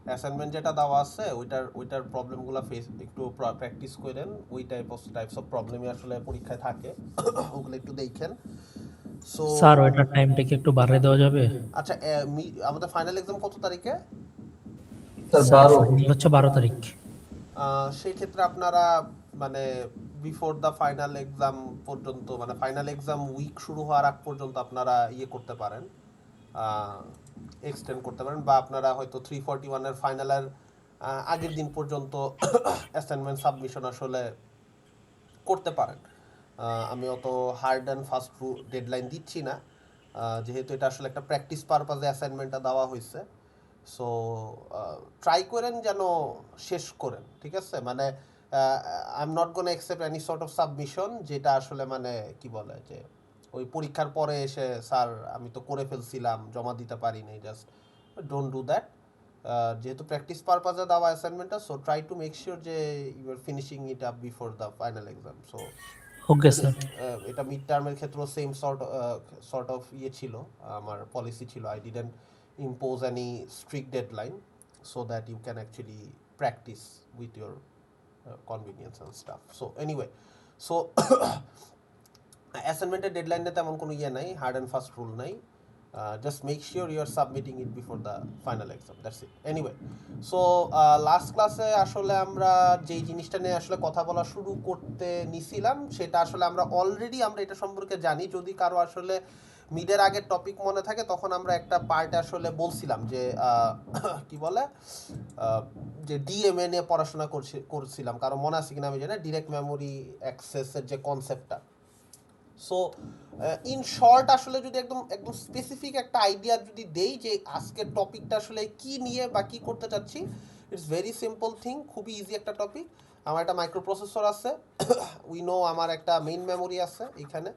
Assignment যেটা দেওয়া আছে ওইটার প্রবলেমগুলো ফেস একটু প্র্যাকটিস করেন। ওই টাইপস অফ প্রবলেমই আসলে পরীক্ষায় থাকে। ওগুলো একটু দেখেন। সো স্যার ওইটার টাইমটা কি একটু বাড়িয়ে দেওয়া যাবে? আচ্ছা, আমাদের ফাইনাল এক্সাম কত তারিখে? Sir sir 12। ফাইনাল হচ্ছে 12 তারিখ। সেই ক্ষেত্রে আপনারা মানে বিফোর দ্য ফাইনাল এক্সাম পর্যন্ত, মানে ফাইনাল এক্সাম উইক শুরু হওয়ার আগ পর্যন্ত আপনারা ইয়ে করতে পারেন, এক্সটেন্ড করতে পারেন, বা আপনারা হয়তো 341-এর ফাইনালের আগের দিন পর্যন্ত অ্যাসাইনমেন্ট সাবমিশন আসলে করতে পারেন। আমি অত হার্ড অ্যান্ড ফাস্ট ডেডলাইন দিচ্ছি না, যেহেতু এটা আসলে একটা প্র্যাকটিস পারপাজে অ্যাসাইনমেন্টটা দেওয়া হয়েছে। সো ট্রাই করেন যেন শেষ করেন, ঠিক আছে? মানে I am not gonna accept any sort of submission যেটা আসলে মানে কি বলে যে ওই পরীক্ষার পরে এসে স্যার আমি তো করে ফেলছিলাম, জমা দিতে পারিনি। Just don't do that. যেহেতু প্র্যাকটিস পারপাজে দেওয়া অ্যাসাইনমেন্টটা, so try to make sure যে you are finishing it up before the final exam. So okay sir. এটা মিড টার্মের ক্ষেত্রেও সেম সর্ট অফ ইয়ে ছিল, আমার পলিসি ছিল। I didn't impose any strict deadline so that you can actually practice with your convenience and stuff. So anyway, so অ্যাসাইনমেন্টের ডেডলাইনে তেমন কোনো ইয়ে নাই, হার্ড অ্যান্ড ফাস্ট রুল নাই। Just make sure you are submitting it before the final exam, that's it. Anyway, so last ক্লাসে আসলে আমরা যেই জিনিসটা নিয়ে আসলে কথা বলা শুরু করতে নিছিলাম, সেটা আসলে আমরা অলরেডি আমরা এটা সম্পর্কে জানি। যদি কারো আসলে মিডের আগের টপিক মনে থাকে, তখন আমরা একটা পার্টে আসলে বলছিলাম যে কি বলে যে ডিএমএ নিয়ে পড়াশোনা করছিলাম। কারো মনে আছে কিনা আমি জানি, ডিরেক্ট মেমোরি অ্যাক্সেসের যে কনসেপ্টটা। সো ইন শর্ট আসলে যদি একদম একদম স্পেসিফিক একটা আইডিয়া যদি দেই যে আজকের টপিকটা আসলে কি নিয়ে বা কি করতে চাচ্ছি, ইটস ভেরি সিম্পল থিং, খুবই ইজি একটা টপিক। আমার একটা মাইক্রোপ্রসেসর আছে, উই নো আমার একটা মেইন মেমোরি আছে, এখানে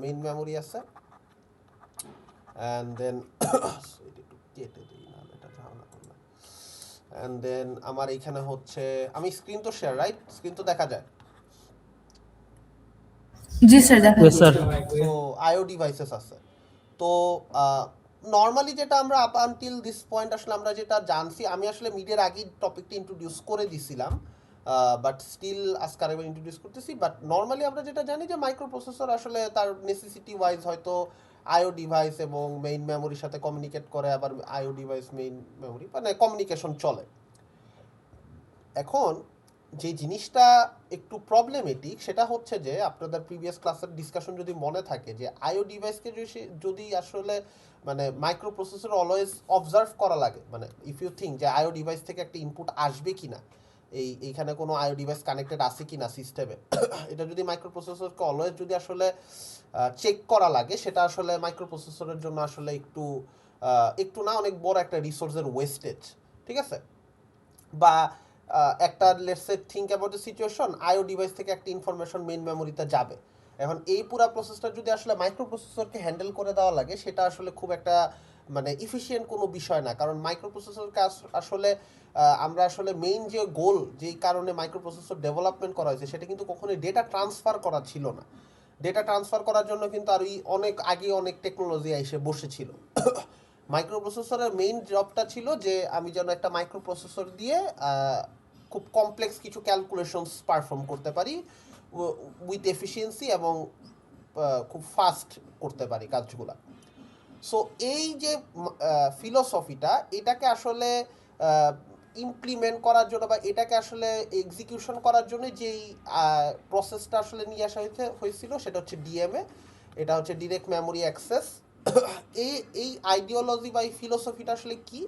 মেইন মেমোরি আছে, অ্যান্ড দেন একটু কেটে দিই না, এটা ঝামেলা করবে। অ্যান্ড দেন আমার এইখানে হচ্ছে, আমি স্ক্রিন তো শেয়ার, রাইট? স্ক্রিন তো দেখা যায়। জি স্যার, দেখা ইয়েস স্যার। যাচ্ছে। সো আইও ডিভাইসেস আছে। তো নর্মালি যেটা আমরা আপ আনটিল দিস পয়েন্ট আসলে আমরা যেটা জানছি, আমি আসলে মিডিয়ার আগেই টপিকটা ইন্ট্রোডিউস করে দিছিলাম, বাট স্টিল আজকে আরেকবার ইন্ট্রোডিউস করতেছি। বাট নর্মালি আমরা যেটা জানি যে মাইক্রোপ্রসেসর আসলে তার নেসেসিটি ওয়াইজ হয়তো আইও ডিভাইস এবং মেইন মেমোরির সাথে কমিউনিকেট করে, আবার আইও ডিভাইস মেইন মেমোরি মানে কমিউনিকেশন চলে। এখন যে জিনিসটা একটু প্রবলেমেটিক সেটা হচ্ছে যে আপনাদের প্রিভিয়াস ক্লাসের ডিসকাশন যদি মনে থাকে, যে আইও ডিভাইসকে যদি আসলে মানে মাইক্রো প্রসেসর অলওয়েজ অবজার্ভ করা লাগে, মানে ইফ ইউ থিঙ্ক যে আইও ডিভাইস থেকে একটা ইনপুট আসবে কিনা, এইখানে কোনো আইও ডিভাইস কানেক্টেড আছে কিনা সিস্টেমে, এটা যদি মাইক্রো প্রসেসরকে অলওয়েজ যদি আসলে চেক করা লাগে, সেটা আসলে মাইক্রো প্রসেসরের জন্য আসলে একটু না অনেক বড় একটা রিসোর্সের ওয়েস্টেজ, ঠিক আছে? বা একটা let's say think about the situation, IO device থেকে একটা ইনফরমেশন মেইন মেমোরিতে যাবে। এখন এই পুরো প্রসেসটা যদি আসলে মাইক্রো প্রসেসরকে হ্যান্ডেল করে দেওয়া লাগে, সেটা আসলে খুব একটা মানে ইফিশিয়েন্ট কোনো বিষয় না। কারণ মাইক্রো প্রসেসরকে আসলে আমরা আসলে মেইন যে গোল, যেই কারণে মাইক্রো প্রসেসর ডেভেলপমেন্ট করা হয়েছে, সেটা কিন্তু কখনোই ডেটা ট্রান্সফার করা ছিল না। ডেটা ট্রান্সফার করার জন্য কিন্তু আর অনেক আগে অনেক টেকনোলজি এসে বসেছিল। মাইক্রোপ্রসেসরের মেইন জবটা ছিল যে আমি যেন একটা মাইক্রোপ্রসেসর দিয়ে খুব কমপ্লেক্স কিছু ক্যালকুলেশনস পারফর্ম করতে পারি উইথ এফিসিয়েন্সি, এবং খুব ফাস্ট করতে পারি কাজগুলো। সো এই যে ফিলোসফিটা, এটাকে আসলে ইমপ্লিমেন্ট করার জন্য বা এটাকে আসলে এক্সিকিউশন করার জন্য যেই প্রসেসটা আসলে নিয়ে আসা হয়েছিল, সেটা হচ্ছে ডিএমএ। এটা হচ্ছে ডিরেক্ট মেমোরি অ্যাক্সেস। এই আইডিওলজি বা এই ফিলোসফিটা আসলে কি,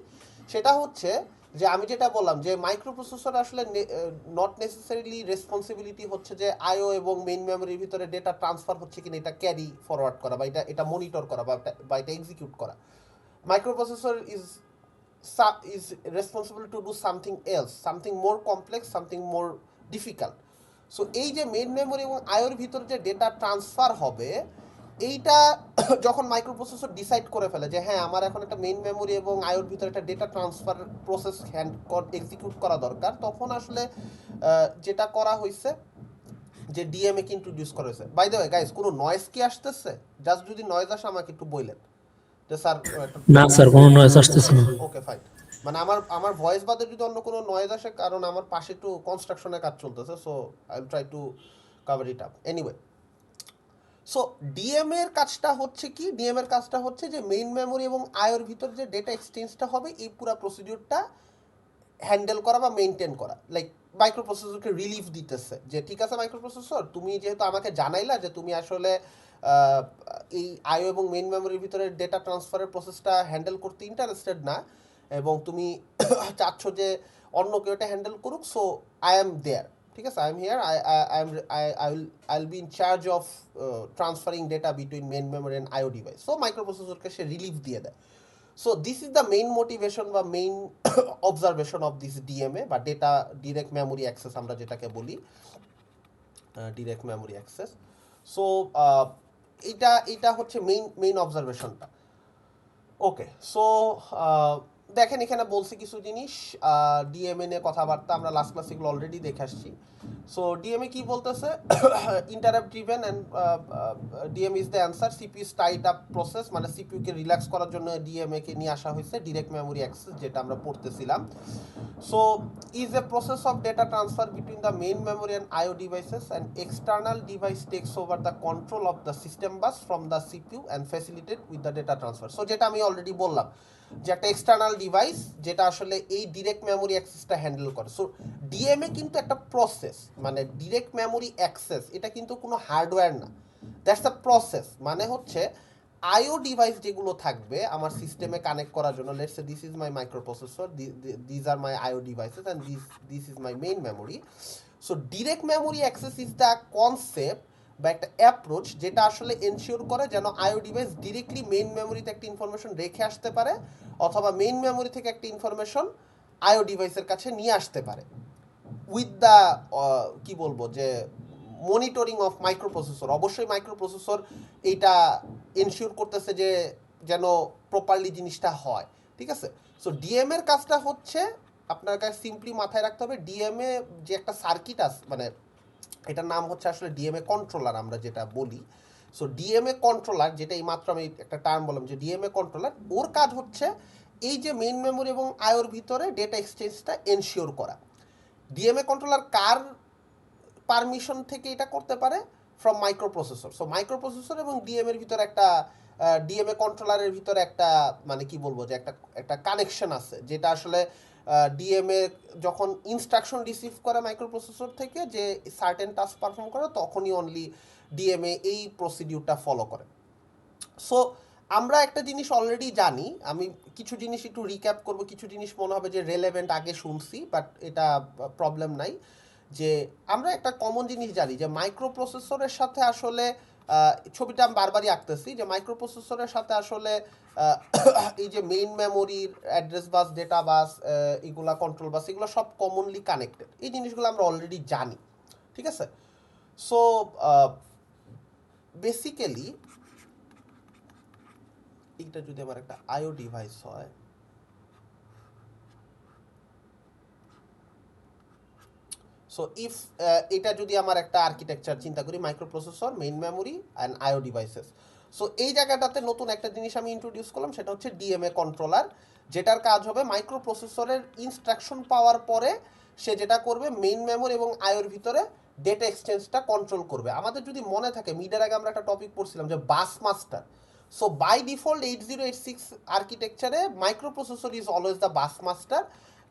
সেটা হচ্ছে যে আমি যেটা বললাম যে মাইক্রোপ্রসেসর আসলে নট নেসেসারিলি রেসপন্সিবিলিটি হচ্ছে যে আইও এবং মেইন মেমোরির ভিতরে ডেটা ট্রান্সফার হচ্ছে কিনা এটা ক্যারি ফরওয়ার্ড করা, বা এটা মনিটর করা, বা এটা এক্সিকিউট করা। Microprocessor is responsible to do something else, something more complex, something more difficult. So এই যে মেইন মেমোরি এবং আইওর ভিতরে যে ডেটা ট্রান্সফার হবে, এইটা যখন মাইক্রোপ্রসেসর ডিসাইড করে ফেলে যে হ্যাঁ আমার এখন একটা মেইন মেমোরি এবং আইওর ভিতরে একটা ডেটা ট্রান্সফার প্রসেস এক্সিকিউট করা দরকার, তখন আসলে যেটা করা হয়েছে যে ডিএমএ কে ইন্ট্রোডিউস করা হয়েছে। বাই দ্য ওয়ে গাইস, কোনো নয়েজ কি আসতেছে? জাস্ট যদি নয়েজ আসে আমাকে একটু বললেন যে স্যার। না স্যার, কোনো নয়েজ আসতেছে না। Okay fine. মানে আমার ভয়েস বাদে যদি অন্য কোনো নয়েজ আসে, কারণ আমার পাশে একটু কনস্ট্রাকশনের কাজ চলতেছে, so I will try to cover it up anyway. So DM এর কাজটা হচ্ছে কি, ডিএম এর কাজটা হচ্ছে যে মেইন মেমোরি এবং আইওর ভিতর যে ডেটা এক্সচেঞ্জটা হবে এই পুরো প্রসিডিউরটা হ্যান্ডেল করা বা মেনটেন করা। লাইক মাইক্রো প্রসেসরকে রিলিফ দিতেছে যে ঠিক আছে মাইক্রো প্রসেসর, তুমি যেহেতু আমাকে জানাইলা যে তুমি আসলে এই আইও এবং মেইন মেমোরির ভিতরে ডেটা ট্রান্সফারের প্রসেসটা হ্যান্ডেল করতে ইন্টারেস্টেড না, এবং তুমি চাচ্ছ যে অন্য কেউ এটা হ্যান্ডেল করুক, সো আই এম দেয়ার, ঠিক আছে, I am here, I will be in charge of transferring data between main memory and IO device. So micro প্রসেসরকে সে রিলিফ দিয়ে দেয়। So this is the main motivation বা main observation of this DMA বা data direct memory access আমরা যেটাকে বলি, direct memory access. So এটা হচ্ছে main observationটা। ওকে, সো দেখেন এখানে বলছি কিছু জিনিস ডিএমএ নিয়ে কথাবার্তা, আমরা লাস্ট ক্লাস এগুলো অলরেডি দেখে আসছি। সো ডিএমএ কি বলতেছে, interrupt driven and DM is the answer, CPU tight up process, মানে সিপিইউকে রিল্যাক্স করার জন্য ডিএমএ কে নিয়ে আসা হয়েছে, ডিরেক্ট মেমোরি অ্যাক্সেস, যেটা আমরা পড়তেছিলাম। So is a process of data transfer between the main memory and IO devices and external device takes over the control of the system bus from the CPU and facilitated with the data transfer. So যেটা আমি already বললাম যে একটা external device যেটা আসলে এই direct memory অ্যাক্সেসটা handle করে। So DMA কিন্তু একটা প্রসেস, মানে ডিরেক্ট মেমোরি অ্যাক্সেস এটা কিন্তু কোনো হার্ডওয়্যার না, দ্যাটস আ প্রসেস। মানে হচ্ছে আইও ডিভাইস যেগুলো থাকবে আমার সিস্টেমে কানেক্ট করার জন্য, let's say this is my microprocessor, this are my IO devices and this is my main memory. So direct memory access is the concept বা একটা অ্যাপ্রোচ যেটা আসলে এনশিওর করে যেন আইও ডিভাইস ডিরেক্টলি মেইন মেমোরিতে একটা information রেখে আসতে পারে, অথবা মেইন মেমোরি থেকে একটা ইনফরমেশন আইও ডিভাইসের কাছে নিয়ে আসতে পারে উইথ দ্য কি বলবো যে মনিটরিং অফ মাইক্রো প্রসেসর। অবশ্যই মাইক্রো প্রসেসর এইটা এনশিওর করতেছে যে যেন প্রপারলি জিনিসটা হয়, ঠিক আছে। সো ডিএম এর কাজটা হচ্ছে আপনার কাছে সিম্পলি মাথায় রাখতে হবে, ডিএমএ যে একটা সার্কিট আছে, মানে এটার নাম হচ্ছে আসলে ডিএমএ কন্ট্রোলার আমরা যেটা বলি। সো ডিএমএ কন্ট্রোলার, যেটা এই মাত্র আমি একটা টার্ম বললাম যে ডিএমএ কন্ট্রোলার, ওর কাজ হচ্ছে এই যে মেইন মেমোরি এবং আইওর ভিতরে ডেটা এক্সচেঞ্জটা এনশিওর করা। ডিএমএ কন্ট্রোলার কার পারমিশন থেকে এটা করতে পারে? From micro processor. So micro processor এবং ডিএমএর ভিতরে একটা ডিএমএ কন্ট্রোলারের ভিতরে একটা মানে কি বলবো যে একটা কানেকশন আছে, যেটা আসলে ডিএমএ যখন ইনস্ট্রাকশন রিসিভ করে মাইক্রো প্রসেসর থেকে যে সার্টেন টাস্ক পারফর্ম করে, তখনই অনলি ডিএমএ এই প্রসিডিউরটা ফলো করে। সো আমরা একটা জিনিস অলরেডি জানি, আমি কিছু জিনিস একটু রিক্যাপ করব, কিছু জিনিস মনে হবে যে রেলেভেন্ট আগে শুনছি, বাট এটা প্রবলেম নাই। যে আমরা একটা কমন জিনিস জানি যে মাইক্রো প্রসেসরের সাথে আসলে ছবিটা আমি বারবারই আঁকতেছি, যে মাইক্রো প্রসেসরের সাথে আসলে এই যে মেইন মেমোরির অ্যাড্রেস বাস, ডেটা বাস, এগুলা কন্ট্রোল বাস, এগুলো সব কমনলি কানেক্টেড, এই জিনিসগুলো আমরা অলরেডি জানি, ঠিক আছে। সো বেসিক্যালি এইটা যদি আমার একটা আইও ডিভাইস হয়, সো ইফ এটা যদি আমার একটা আর্কিটেকচার চিন্তা করি, microprocessor, main memory and IO devices, so এই জায়গাটাতে নতুন একটা জিনিস আমি ইন্ট্রোডিউস করলাম, সেটা হচ্ছে ডিএমএ কন্ট্রোলার, যেটার কাজ হবে মাইক্রো প্রসেসরের ইনস্ট্রাকশন পাওয়ার পরে সে যেটা করবে মেইন মেমোরি এবং আইওর ভিতরে ডেটা এক্সচেঞ্জটা কন্ট্রোল করবে। আমাদের যদি মনে থাকে মিডের আগে আমরা একটা টপিক পড়ছিলাম যে বাস মাস্টার। সো বাই ডিফল্ট 8086 আর্কিটেকচারে micro processor is always the bus master,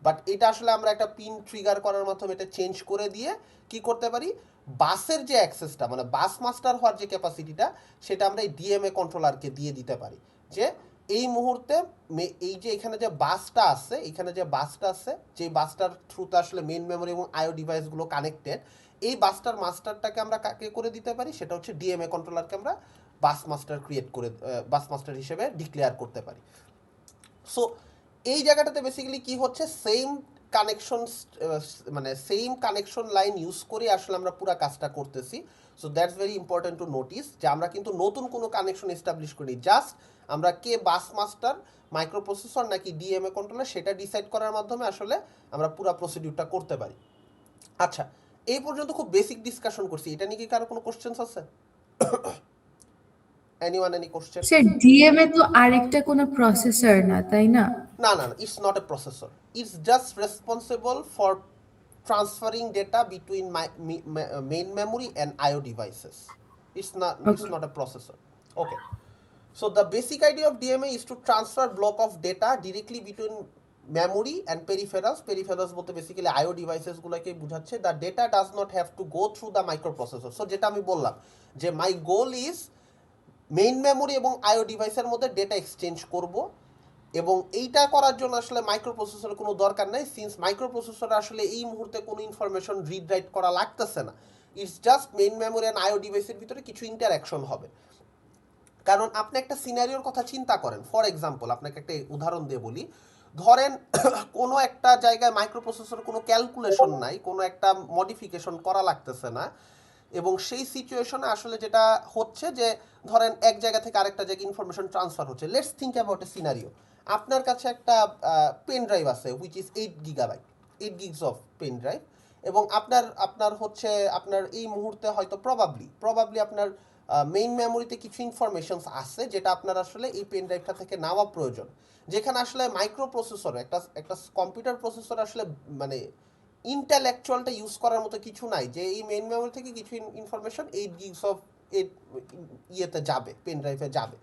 but এটা আসলে আমরা একটা পিন ট্রিগার করার মাধ্যমে এটা চেঞ্জ করে দিয়ে কি করতে পারি, বাসের যে অ্যাক্সেসটা মানে বাস মাস্টার হওয়ার যে ক্যাপাসিটিটা, সেটা আমরা এই ডিএমএ কন্ট্রোলারকে দিয়ে দিতে পারি। যে এই মুহূর্তে এই যে এখানে যে বাসটা আছে, এখানে যে বাসটা আছে, যে বাসটার থ্রুতে আসলে মেইন মেমোরি এবং আইও ডিভাইসগুলো কানেক্টেড, এই বাসটার মাস্টারটাকে আমরা কাকে করে দিতে পারি, সেটা হচ্ছে ডিএমএ কন্ট্রোলারকে আমরা বাস মাস্টার ক্রিয়েট করে বাস মাস্টার হিসেবে ডিক্লেয়ার করতে পারি। সো এই জায়গাটাতে বেসিক্যালি কি হচ্ছে, সেম কানেকশন মানে সেম কানেকশন লাইন ইউজ করে আসলে আমরা পুরো কাজটা করতেছি। So that's very important to notice যে আমরা কিন্তু নতুন কোনো কানেকশন এস্টাবলিশ করি, জাস্ট আমরা কে বাস মাস্টার, মাইক্রো প্রসেসর নাকি ডিএমএ কন্ট্রোলার, সেটা ডিসাইড করার মাধ্যমে আসলে আমরা পুরো প্রসিডিউরটা করতে পারি। আচ্ছা, এই পর্যন্ত খুব বেসিক ডিসকাশন করছি, এটা নিয়ে কি কারো কোনো কোশ্চেন্স আছে? Anyone, any question? Sir DMA তো আরেকটা কোনো প্রসেসর না, তাই না? No, no, no, it's not a processor. It's just responsible for transferring data between main memory and I/O devices. It's not a processor. Okay. So the basic idea of DMA is to transfer block of data directly between memory and peripherals. Peripherals বলতে basically I/O devices গুলোকে বোঝাচ্ছে. The data does not have to go through the microprocessor. So যেটা আমি বললাম যে my goal is main memory এবং আইও ডিভাইসের মধ্যে ডেটা এক্সচেঞ্জ করব, এবং এইটা করার জন্য আসলে মাইক্রোপ্রসেসরের কোনো দরকার নাই, সিন্স মাইক্রোপ্রসেসর আসলে এই মুহূর্তে কোনো ইনফরমেশন রিড রাইট করা লাগতেছে না। It's just main memory and IO ডিভাইসের ভিতরে কিছু ইন্টারাকশন হবে। কারণ আপনি একটা সিনারিওর কথা চিন্তা করেন, ফর এক্সাম্পল আপনাকে একটা উদাহরণ দিয়ে বলি, ধরেন কোনো একটা জায়গায় মাইক্রোপ্রসেসর কোনো ক্যালকুলেশন নাই, কোনো একটা মডিফিকেশন করা লাগতেছে না, এবং সেই সিচুয়েশনে আসলে যেটা হচ্ছে যে ধরেন এক জায়গা থেকে আরেকটা জায়গায় ইনফরমেশন ট্রান্সফার হচ্ছে। Let's think about a scenario. আপনার কাছে একটা পেন ড্রাইভ আছে which is 8 gigabyte, 8 gigs of pen drive, এবং আপনার হচ্ছে আপনার এই মুহূর্তে হয়তো প্রবাবলি আপনার মেইন মেমোরিতে কিছু ইনফরমেশনস আছে যেটা আপনার আসলে এই পেন ড্রাইভটা থেকে নেওয়া প্রয়োজন, যেখানে আসলে মাইক্রোপ্রসেসর একটা কম্পিউটার প্রসেসর আসলে মানে ইন্টেলেকচুয়ালটা ইউজ করার মতো কিছু নাই যে এই মেইন মেমোরি থেকে কিছু ইনফরমেশন 8 গিগস অফ ইয়েতে যাবে, পেন ড্রাইভে যাবে।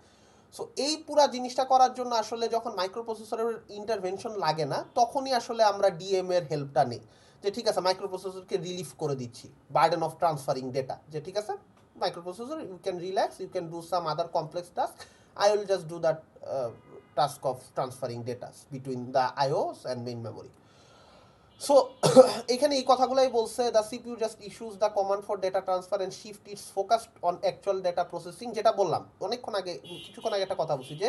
সো এই পুরা জিনিসটা করার জন্য আসলে যখন মাইক্রোপ্রসেসরের ইন্টারভেনশন লাগে না, তখনই আসলে আমরা ডিএম এর হেল্পটা নিই, যে ঠিক আছে মাইক্রোপ্রসেসরকে রিলিফ করে দিচ্ছি বার্ডেন অফ ট্রান্সফারিং ডেটা, যে ঠিক আছে microprocessor, you can relax, you can do some other complex task. I will just do that task of transferring data between the IOs and main memory. So এখানে এই কথাগুলাই বলছে, the CPU just issues the command for data transfer and shift its focus on actual data processing, যেটা বললাম কিছুক্ষণ আগে একটা কথা বলছি যে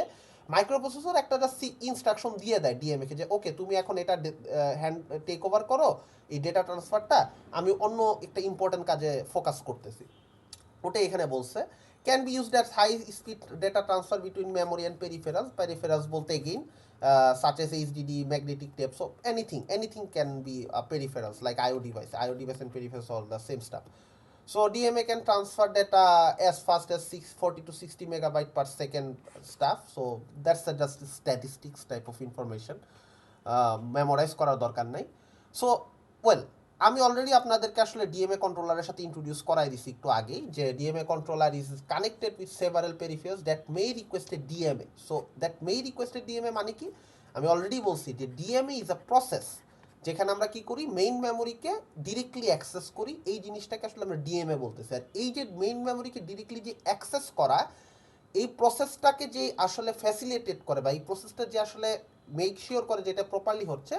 মাইক্রোপ্রসেসর একটা জাস্ট ইনস্ট্রাকশন দিয়ে দেয় ডিএমএ কে যে ওকে তুমি এখন এটা হ্যান্ড টেক ওভার করো এই ডেটা ট্রান্সফারটা, আমি অন্য একটা ইম্পর্টেন্ট কাজে ফোকাস করতেছি। ওটা এখানে বলছে can be used as high speed data transfer between memory and peripherals বলতে again such as HDD, magnetic tape, so anything can be peripherals like IO device and peripherals, all the same stuff. So DMA can transfer data as fast as 40 to 60 megabyte per second stuff, so that's just statistics type of information, memorize করার দরকার নাই। So well, আমি already আপনাদেরকে আসলে DMA কন্ট্রোলারের সাথে introduce করাই দিছি একটু আগেই, যে DMA controller is connected with several peripherals that may requested DMA. So that may requested DMA মানে কি, আমি অলরেডি বলছি যে ডিএমএ ইজ আ প্রসেস যেখানে আমরা কি করি মেইন মেমোরিকে ডিরেক্টলি অ্যাক্সেস করি, এই জিনিসটাকে আসলে আমরা ডিএমএ বলতেছি। আর এই যে মেইন মেমোরিকে ডিরেক্টলি যে অ্যাক্সেস করা, এই প্রসেসটাকে যে আসলে ফ্যাসিলিটেট করে বা এই প্রসেসটা যে আসলে মেক শিওর করে যেটা প্রপারলি হচ্ছে,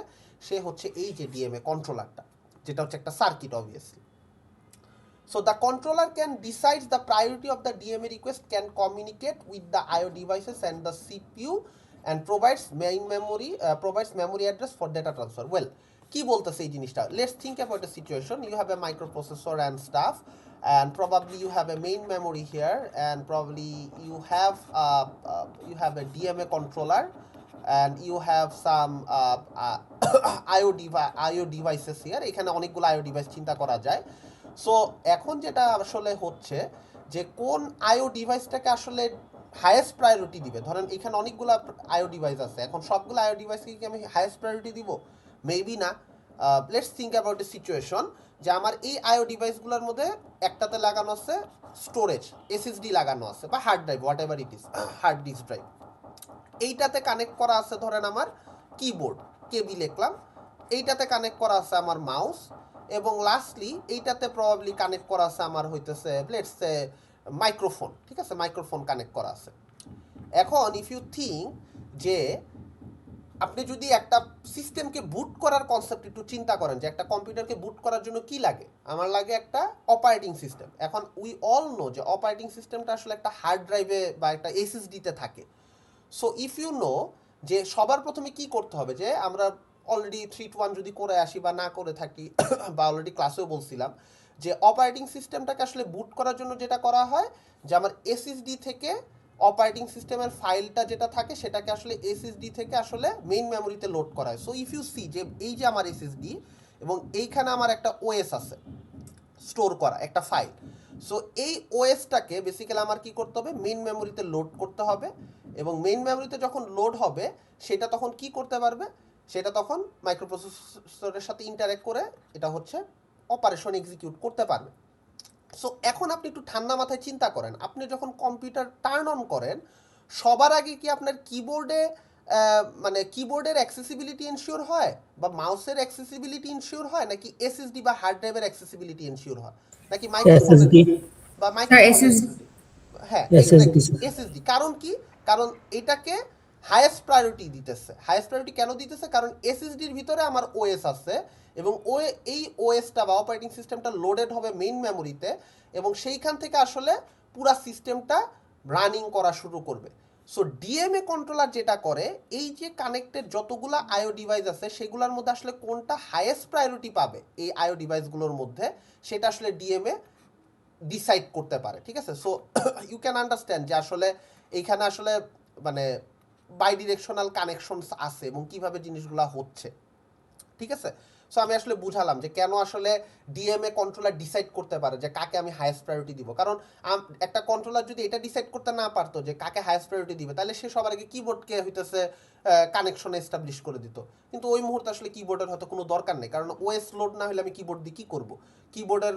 সে হচ্ছে এই যে ডিএমএ কন্ট্রোলারটা, যেটা হচ্ছে একটা circuit obviously. So the controller can decide the priority of the DMA request, can communicate with the IO devices and the CPU, and provides memory address for data transfer. Well, কি বলতেছে এই জিনিসটা, let's think about a situation. You have a microprocessor and stuff, and probably you have a main memory here, and probably you have a DMA controller, and you have some IO devices here. এখানে অনেকগুলো IO device চিন্তা করা যায়। So এখন যেটা আসলে হচ্ছে যে কোন আইও ডিভাইসটাকে আসলে হাইয়েস্ট প্রায়োরিটি দিবে, ধরেন এখানে অনেকগুলো আইও ডিভাইস আছে, এখন সবগুলো আইও ডিভাইসকে কি আমি হাইয়েস্ট প্রায়োরিটি দিব? মেবি না। Let's think about a situation যে আমার এই আইও ডিভাইসগুলোর মধ্যে একটাতে লাগানো আছে স্টোরেজ, এসএসডি লাগানো আছে, বা hard drive, whatever it is, hard disk drive. এইটাতে কানেক্ট করা আছে ধরেন আমার কিবোর্ড, কেবি লিখলাম, এইটাতে কানেক্ট করা আছে আমার মাউস, এবং লাস্টলি এইটাতে প্রবাবলি কানেক্ট করা আছে আমার হইতেছে লেটস সে মাইক্রোফোন, ঠিক আছে, মাইক্রোফোন কানেক্ট করা আছে। এখন ইফ ইউ থিঙ্ক যে আপনি যদি একটা সিস্টেমকে বুট করার কনসেপ্ট একটু চিন্তা করেন, যে একটা কম্পিউটারকে বুট করার জন্য কি লাগে, আমার লাগে একটা অপারেটিং সিস্টেম। এখন উই অল নো যে অপারেটিং সিস্টেমটা আসলে একটা হার্ড ড্রাইভে বা একটা এসএসডিতে থাকে। সো ইফ ইউ নো যে সবার প্রথমে কি করতে হবে, যে আমরা অলরেডি 3 to 1 যদি করে আসি বা না করে থাকি, বা অলরেডি ক্লাসেও বলছিলাম যে অপারেটিং সিস্টেমটাকে আসলে বুট করার জন্য যেটা করা হয় যে আমার এসএসডি থেকে অপারেটিং সিস্টেমের ফাইলটা যেটা থাকে সেটাকে আসলে এসএসডি থেকে আসলে মেইন মেমোরিতে লোড করা হয়। সো ইফ ইউ সি যে এই যে আমার এসএসডি এবং এইখানে আমার একটা ওএস আছে স্টোর করা একটা ফাইল, সো এই ওএসটাকে বেসিক্যালি আমার কি করতে হবে, মেইন মেমোরিতে লোড করতে হবে, এবং মেইন মেমোরিতে যখন লোড হবে সেটা তখন কি করতে পারবে, সেটা তখন মাইক্রোপ্রসেসরের সাথে ইন্টারেক্ট করে এটা হচ্ছে অপারেশন এক্সিকিউট করতে পারবে। সো এখন আপনি একটু ঠান্ডা মাথায় চিন্তা করেন, আপনি যখন কম্পিউটার টার্ন অন করেন সবার আগে কি আপনার কিবোর্ডে মানে কিবোর্ডের অ্যাক্সেসিবিলিটি ইনশিওর হয় বা মাউসের অ্যাক্সেসিবিলিটি ইনশিওর হয় নাকি এসএসডি বা হার্ড ড্রাইভের অ্যাক্সেসিবিলিটি ইনশিওর হয় নাকি মাইক্রোফোনের এসএসডি বা স্যার মাইক্রোফোনের এসএসডি হ্যাঁ এসএসডি এসএসডি। কারণ কি, কারণ এটাকে হাইয়েস্ট প্রায়োরিটি দিতেছে। হাইয়েস্ট প্রায়োরিটি কেন দিতেছে, কারণ এসএসডির ভিতরে আমার ওএস আছে এবং এই ওএসটা বা অপারেটিং সিস্টেমটা লোডেড হবে মেইন মেমোরিতে এবং সেইখান থেকে আসলে পুরা সিস্টেমটা রানিং করা শুরু করবে। সো ডিএমএ কন্ট্রোলার যেটা করে, এই যে কানেক্টেড যতগুলা আইও ডিভাইস আছে সেগুলোর মধ্যে আসলে কোনটা হাইয়েস্ট প্রায়োরিটি পাবে এই আইও ডিভাইসগুলোর মধ্যে, সেটা আসলে ডিএমএ ডিসাইড করতে পারে। ঠিক আছে, সো ইউ ক্যান আন্ডারস্ট্যান্ড যে আসলে এইখানে আসলে মানে বাই ডিরেকশনাল কানেকশনস আছে এবং কিভাবে জিনিসগুলো হচ্ছে। ঠিক আছে, সো আমি আসলে বুঝালাম যে কেন আসলে ডিএমএ কন্ট্রোলার ডিসাইড করতে পারে যে কাকে আমি হাইয়েস্ট প্রায়োরিটি দিব। কারণ একটা কন্ট্রোলার যদি এটা ডিসাইড করতে না পারতো যে কাকে হাইয়েস্ট প্রায়োরিটি দিবে, তাহলে সে সবার আগে কিবোর্ডকে হইতেছে কানেকশন এস্টাবলিশ করে দিত। কিন্তু ওই মুহূর্তে আসলে কিবোর্ডের হয়তো কোনো দরকার নেই, কারণ ওএস লোড না হলে আমি কিবোর্ড দিয়ে কী করবো। কিবোর্ডের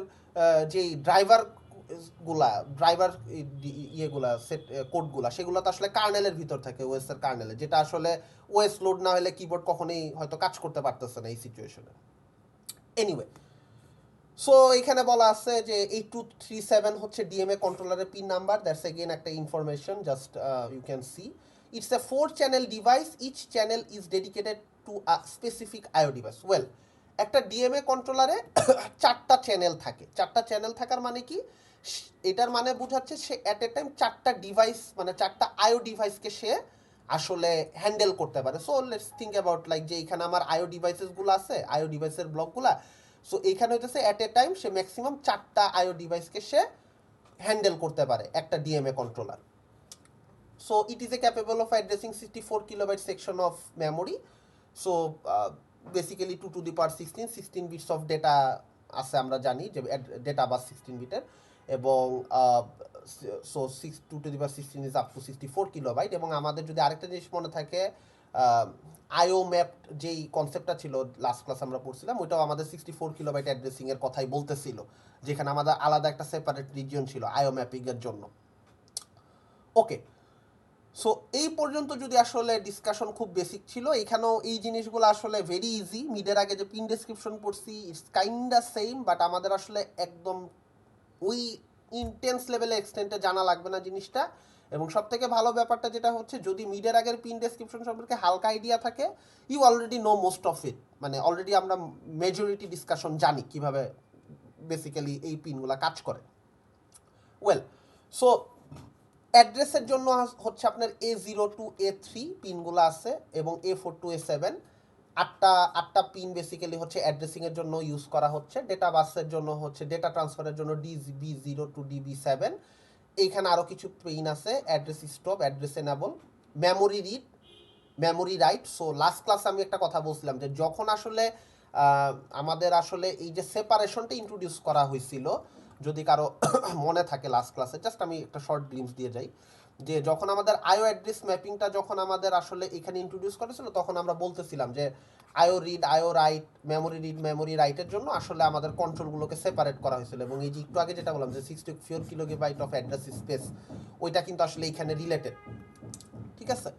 যেই ড্রাইভার ইয়েগুলা সেট কোডগুলা সেগুলো তো আসলে কার্নেলের ভিতর থাকে, ওএস এর কার্নেলে, যেটা আসলে ওএস লোড না হলে কিবোর্ড কখনোই হয়তো কাজ করতে পারতেছে না এই সিচুয়েশনে। এনিওয়ে, সো এখানে বলা আছে যে 8237 হচ্ছে ডিএমএ কন্ট্রোলারের পিন নাম্বার। দ্যাটস এগেইন একটা information, just you can see it's a 4 channel device, each channel is dedicated to a specific IO device. Well, একটা ডিএমএ কন্ট্রোলারে 4টা চ্যানেল থাকে। 4টা চ্যানেল থাকার মানে কি, এটার মানে বোঝাচ্ছে সে অ্যাট এ টাইম 4টা ডিভাইস মানে 4টা আইও ডিভাইসকে সে আসলে হ্যান্ডেল করতে পারে। So let's think about like যে এখানে আমার আইও ডিভাইসেসগুলো আছে, আইও ডিভাইসের ব্লকগুলা। সো এইখানে হইতেছে at a time say maximum 4টা আইও ডিভাইসকে সে হ্যান্ডেল করতে পারে একটা DMA controller. So it is a capable of addressing 64 kilobyte section of memory. So basically 2 to the power 16 bits of data আছে, আমরা জানি যে ডেটা বাস 16 বিটের, এবং so 2 to the power 16 is up to 64 kilobyte. এবং আমাদের যদি আরেকটা জিনিস মনে থাকে, আইও ম্যাপ যেই কনসেপ্টটা ছিল লাস্ট ক্লাস আমরা পড়ছিলাম, ওইটাও আমাদের 64 কিলোবাইট অ্যাড্রেসিং এর কথাই বলতেছিল, যেখানে আমাদের আলাদা একটা সেপারেট রিজিয়ন ছিল আইও ম্যাপিং এর জন্য। ওকে, সো এই পর্যন্ত যদি আসলে ডিসকাশন খুব বেসিক ছিল, এখানেও এই জিনিসগুলো আসলে ভেরি ইজি। মিডের আগে যে পিন ডেসক্রিপশন পড়ছি ইটস কাইন্ডা সেম, বাট আমাদের আসলে একদম ওই ইন্টেন্স লেভেলে এক্সটেন্টে জানা লাগবে না জিনিসটা। এবং সব থেকে ভালো ব্যাপারটা যেটা হচ্ছে, যদি মিডের আগের পিন ডেসক্রিপশন সম্পর্কে হালকা আইডিয়া থাকে, you already know most of it, মানে অলরেডি আমরা মেজরিটি ডিসকাশন জানি কিভাবে বেসিক্যালি এই পিনগুলো কাজ করে। ওয়েল, সো অ্যাড্রেসের জন্য হচ্ছে আপনার A0 to A3 পিনগুলো আছে এবং A4 to A7 আটটা পিন বেসিক্যালি হচ্ছে অ্যাড্রেসিংয়ের জন্য ইউজ করা হচ্ছে। ডেটা বাসের জন্য হচ্ছে ডেটা ট্রান্সফারের জন্য DB0 to DB7। এইখানে আরও কিছু পিন আছে, address stop, address enable, memory read, memory right. So last ক্লাসে আমি একটা কথা বলছিলাম যে যখন আসলে আমাদের আসলে এই যে সেপারেশনটা ইন্ট্রোডিউস করা হয়েছিল, যদি কারো মনে থাকে লাস্ট ক্লাসে, জাস্ট আমি একটা শর্ট গ্লিমস দিয়ে যাই, যে যখন আমাদের আইও অ্যাড্রেস ম্যাপিংটা যখন আমাদের আসলে এখানে ইন্ট্রোডিউস করেছিল, তখন আমরা বলতেছিলাম যে আইও রিড, আইও রাইট, মেমোরি রিড, মেমোরি রাইটের জন্য আসলে আমাদের কন্ট্রোলগুলোকে সেপারেট করা হয়েছিল। এবং এই যে একটু আগে যেটা বললাম যে 64 কিলোবাইট অফ অ্যাড্রেস স্পেস, ওইটা কিন্তু আসলে এইখানে রিলেটেড। ঠিক আছে,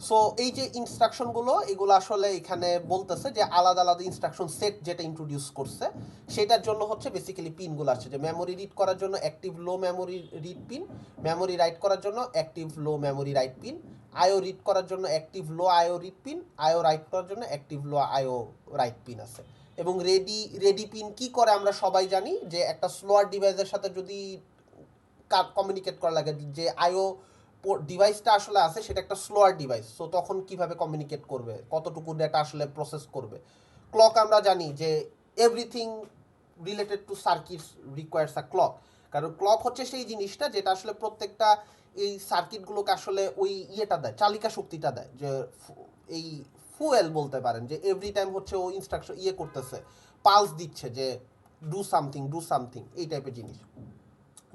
সো এই যে ইনস্ট্রাকশনগুলো, এগুলো আসলে এখানে বলতেছে যে আলাদা আলাদা ইনস্ট্রাকশন সেট যেটা ইন্ট্রোডিউস করছে, সেটার জন্য হচ্ছে বেসিক্যালি পিনগুলো আসছে, যে মেমোরি রিড করার জন্য active low memory read pin, memory write করার জন্য active low memory write pin, IO read করার জন্য active low IO read pin, IO write করার জন্য active low IO write pin আছে। এবং রেডি পিন কি করে আমরা সবাই জানি, যে একটা স্লোয়ার ডিভাইসের সাথে যদি কমিউনিকেট করা লাগে, যে আইও ডিভাইসটা আসলে আছে সেটা একটা স্লোয়ার ডিভাইস, সো তখন কিভাবে কমিউনিকেট করবে, কতটুকু ডেটা আসলে প্রসেস করবে। ক্লক আমরা জানি যে everything related to circuit requires a clock, কারণ ক্লক হচ্ছে সেই জিনিসটা যেটা আসলে প্রত্যেকটা এই সার্কিটগুলোকে আসলে ওই ইয়েটা দেয়, চালিকা শক্তিটা দেয়, যে এই ফুয়েল বলতে পারেন, যে এভরি টাইম হচ্ছে ও ইনস্ট্রাকশন করতেছে, পালস দিচ্ছে যে ডু সামথিং এই টাইপের জিনিস,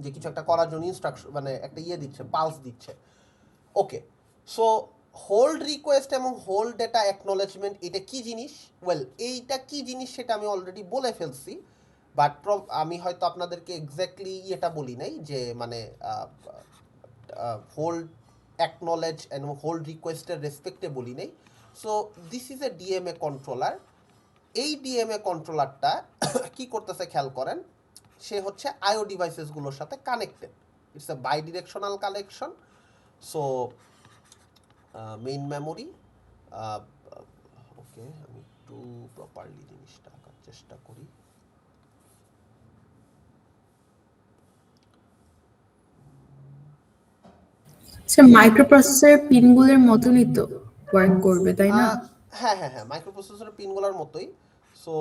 যে কিছু একটা করার জন্য ইনস্ট্রাকশন মানে একটা দিচ্ছে, পালস দিচ্ছে। ওকে, সো হোল্ড রিকোয়েস্ট এবং হোল্ড ডেটা অ্যাকনোলেজমেন্ট এটা কি জিনিস? ওয়েল, এইটা কি জিনিস সেটা আমি অলরেডি বলে ফেলছি, বাট আমি হয়তো আপনাদেরকে এক্স্যাক্টলি এটা বলি নাই যে মানে হোল্ড অ্যাকনোলেজ এবং হোল্ড রিকোয়েস্টের রেসপেক্টে বলি নাই। So this is a DMA কন্ট্রোলার। এই ডিএমএ কন্ট্রোলারটা কি করতেছে খেয়াল করেন, সে হচ্ছে আইও ডিভাইসেসগুলোর সাথে connected. It's a bidirectional connection. So main memory, okay আমি একটু প্রপারলি জিনিসটা আঁকার চেষ্টা করি। স্যার মাইক্রোপ্রসেসরের পিনগুলোর মতনই তো ওয়ার্ক করবে তাই না? হ্যাঁ হ্যাঁ হ্যাঁ, মাইক্রোপ্রসেসরের পিনগুলোর মতোই। সো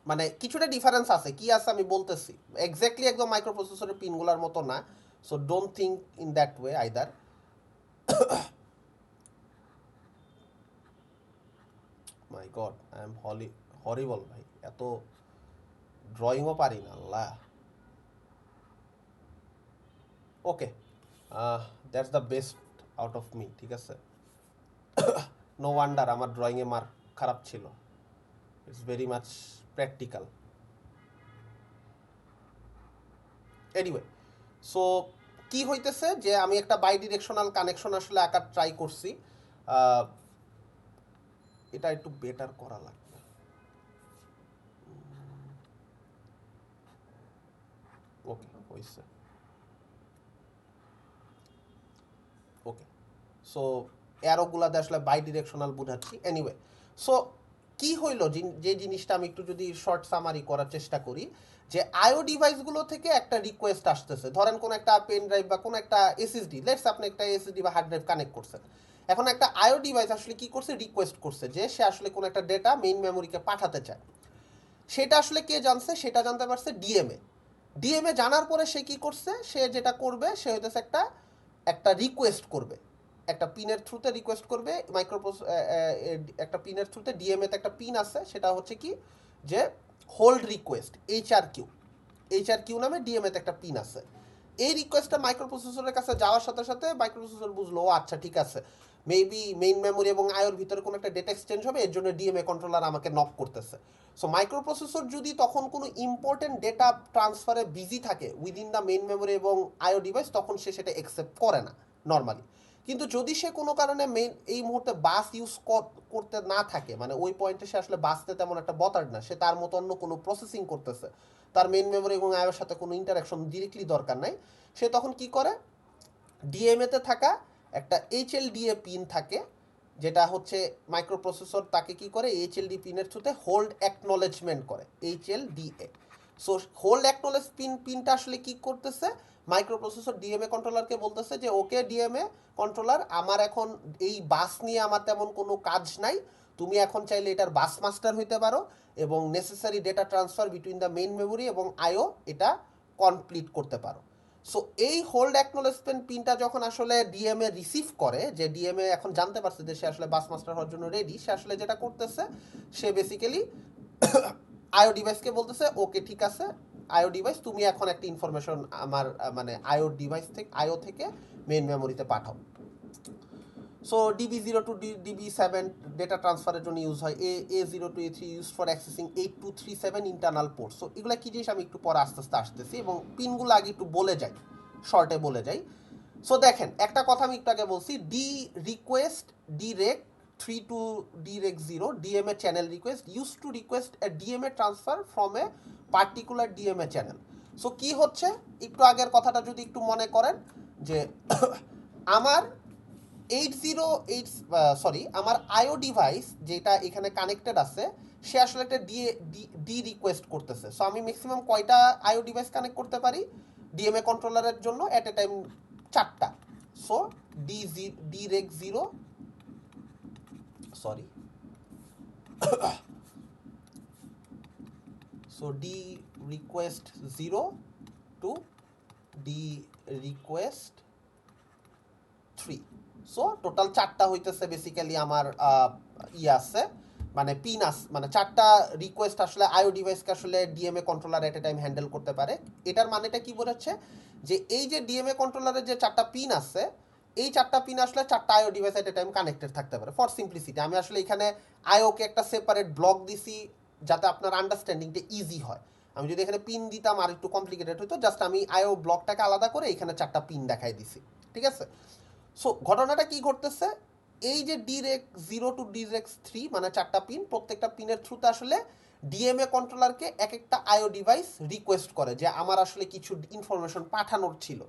মানে কিছুটা ডিফারেন্স আছে, কি আছে আমি বলতেছি। এক্স্যাক্টলি একদম মাইক্রোপ্রসেসরের পিনগুলোর মতো না, so don't think in that way either. My God, I am horrible ভাই, এত ড্রয়িংও পারি না আল্লাহ। Okay, that's the best out of me, ঠিক আছে। নো ওয়ান্ডার আমার ড্রয়িংয়ে মার্ক খারাপ ছিল, it's very much practical. Anyway, so কি হইতেছে যে আমি একটা বাই ডিরেকশনাল কানেকশন আসলে আঁকার ট্রাই করছি। এটা একটু বেটার করা লাগবে। ওকে, হইছে। ওকে, সো অ্যারোগুলাতে আসলে বাই ডিরেকশনাল বুঝাচ্ছি। এনিওয়ে, সো কি হইলো যে জিনিসটা আমি একটু যদি শর্ট সামারি করার চেষ্টা করি, যে আইও ডিভাইসগুলো থেকে একটা রিকোয়েস্ট আসতেছে। ধরেন কোন একটা পেন ড্রাইভ বা কোন একটা এসএসডি, লেটস আপনি একটা এসএসডি বা হার্ড ড্রাইভ কানেক্ট করছেন। এখন একটা আইও ডিভাইস আসলে কি করছে, রিকোয়েস্ট করছে যে সে আসলে কোন একটা ডেটা মেইন মেমোরিকে পাঠাতে চায়। সেটা আসলে কে জানছে? সেটা জানতে পারছে ডিএমএ। ডিএমএ জানার পরে সে কি করছে, সে যেটা করবে সে হইতেছে একটা রিকোয়েস্ট করবে, একটা পিনের থ্রুতে রিকোয়েস্ট করবে। একটা পিনের থ্রুতে ডিএমএতে একটা পিন আছে, সেটা হচ্ছে কি যে হোল্ড রিকোয়েস্ট, এইচআরকিউ নামে ডিএমএতে একটা পিন আছে। এই রিকোয়েস্টটা মাইক্রোপ্রসেসরের কাছে যাওয়ার সাথে সাথে মাইক্রোপ্রসেসর বুঝলো, ও আচ্ছা ঠিক আছে, মেবি মেইন মেমোরি এবং আইওর ভিতরে কোনো একটা ডেটা এক্সচেঞ্জ হবে, এর জন্য ডিএমএ কন্ট্রোলার আমাকে নক করতেছে। সো মাইক্রোপ্রসেসর যদি তখন কোনো ইম্পর্টেন্ট ডেটা ট্রান্সফারে বিজি থাকে উইদিন দ্য মেইন মেমোরি এবং আইও ডিভাইস, তখন সে সেটা অ্যাকসেপ্ট করে না নর্মালি। কিন্তু যদি সে কোনো কারণে এই মুহূর্তে বাস ইউজ করতে না থাকে, মানে ওই পয়েন্টে সে আসলে বাসতে তেমন একটা বতার না, সে তার মতো অন্য কোনো প্রসেসিং করতেছে, তার মেইন মেমোরি এবং আইওর সাথে কোনো ইন্টারাকশন ডিরেক্টলি দরকার নাই, সে তখন কি করে, ডিএমএতে থাকা একটা এইচএলডিএ পিন থাকে, যেটা হচ্ছে মাইক্রোপ্রসেসর তাকে কি করে, এইচএলডি পিনের থ্রুতে হোল্ড অ্যাকনোলেজমেন্ট করে, এইচএলডিএ। সো হোল্ড অ্যাকনোলেজ পিনটা আসলে কি করতেছে, মাইক্রোপ্রসেসর ডিএমএ কন্ট্রোলারকে বলতেছে যে ওকে ডিএমএ কন্ট্রোলার, আমার এখন এই বাস নিয়ে আমার তেমন কোনো কাজ নাই, তুমি এখন চাইলে এটার বাস মাস্টার হইতে পারো এবং necessary data transfer between the main memory এবং আইও এটা কমপ্লিট করতে পারো। সো এই হোল্ড অ্যাকনোলেজমেন্ট পিনটা যখন আসলে ডিএমএ রিসিভ করে, যে ডিএমএ এখন জানতে পারছে যে সে আসলে বাস মাস্টার হওয়ার জন্য রেডি, সে আসলে যেটা করতেছে, সে বেসিক্যালি আইও ডিভাইসকে বলতেছে ওকে ঠিক আছে আইও ডিভাইস, তুমি এখন একটা ইনফরমেশন আমার মানে আইও ডিভাইস থেকে, আইও থেকে মেইন মেমোরিতে পাঠাও। So DB0 to DB7 data ট্রান্সফারের জন্য ইউজ হয়। A0 to A3 use for accessing 8237 internal port. So এগুলো কি জিনিস আমি একটু পরে আস্তে আস্তে আসতেছি, এবং পিনগুলো আগে একটু বলে যাই, শর্টে বলে যাই। সো দেখেন, একটা কথা আমি একটু আগে বলছি, D request ডিরেক 3 to DREC 0 DMA channel request used to request a DMA transfer from a particular DMA channel. So কি হচ্ছে, একটু আগের কথাটা যদি একটু মনে করেন, যে আমার 808 আমার আইও ডিভাইস যেটা এখানে কানেক্টেড আছে, সে আসলে একটা ডি রিকোয়েস্ট করতেছে। সো আমি ম্যাক্সিমাম কয়টা আইও ডিভাইস কানেক্ট করতে পারি ডিএমএ কন্ট্রোলারের জন্য? অ্যাট এ টাইম 4টা। So DREQ 0 sorry so D request 0 to D request 3। So total 4টা হইতেছে বেসিক্যালি আমার আছে, মানে পিন আছে, মানে 4টা রিকোয়েস্ট আসলে আইও ডিভাইসকে আসলে DMA controller at a time handle করতে পারে। এটার মানেটা কি বোঝাচ্ছে, যে এই যে ডিএমএ কন্ট্রোলারের যে 4টা পিন আছে, এই 4টা পিন আসলে 4টা I O device at a time connected থাকতে পারে ফর সিম্পলিসিটি। আমি আসলে এখানে আইওকে একটা সেপারেট ব্লক দিছি যাতে আপনার আন্ডারস্ট্যান্ডিংটা ইজি হয়। আমি যদি এখানে পিন দিতাম আর একটু কমপ্লিকেটেড হতো, জাস্ট আমি আইও ব্লকটাকে আলাদা করে এখানে 4টা পিন দেখাই দিছি, ঠিক আছে? সো ঘটনাটা কি ঘটতেছে, এই যে ডিরেক্ট 0 টু ডিরেক্ট 3 মানে 4টা পিন, প্রত্যেকটা পিনের থ্রুতে আসলে ডিএমএ কন্ট্রোলারকে এক একটা আইও ডিভাইস রিকোয়েস্ট করে যে আমার আসলে কিছু ইনফরমেশন পাঠানোর ছিল।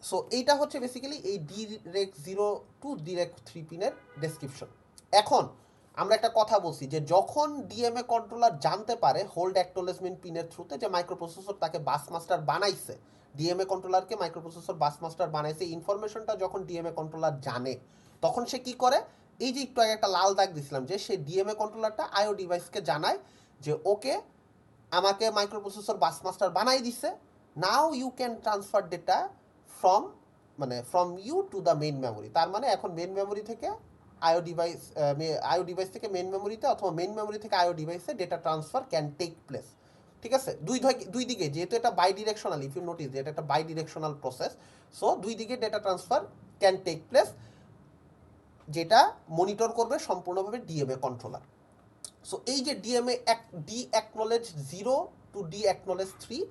সো এইটা হচ্ছে বেসিক্যালি এই ডিরেক্ট 0 টু ডিরেক্ট 3 পিনের ডেসক্রিপশন। এখন আমরা একটা কথা বলছি যে যখন ডিএমএ কন্ট্রোলার জানতে পারে হোল্ড অ্যাকনোলেজমেন্ট পিনের থ্রুতে যে মাইক্রোপ্রসেসর তাকে বাস মাস্টার বানাইছে, ডিএমএ কন্ট্রোলারকে মাইক্রোপ্রসেসর বাস মাস্টার বানাইছে, ইনফরমেশনটা যখন ডিএমএ কন্ট্রোলার জানে তখন সে কি করে, এই যে একটু আগে একটা লাল দাগ দিছিলাম যে সে ডিএমএ কন্ট্রোলারটা আইও ডিভাইসকে জানায় যে ওকে আমাকে মাইক্রোপ্রসেসর বাস মাস্টার বানাই দিছে, now you can transfer data from you to the main memory. তার মানে এখন মেইন মেমোরি থেকে আইও ডিভাইস থেকে মেইন মেমোরিতে অথবা মেইন মেমোরি থেকে আইও ডিভাইসে data transfer can take place, ঠিক আছে? দুই দিকে, যেহেতু এটা bidirectional, if you notice যে এটা একটা বাই ডিরেকশনাল প্রসেস, সো দুই দিকে data transfer can take place, যেটা মনিটর করবে সম্পূর্ণভাবে ডিএমএ কন্ট্রোলার। সো এই যে DMA D acknowledge 0 to D acknowledge 3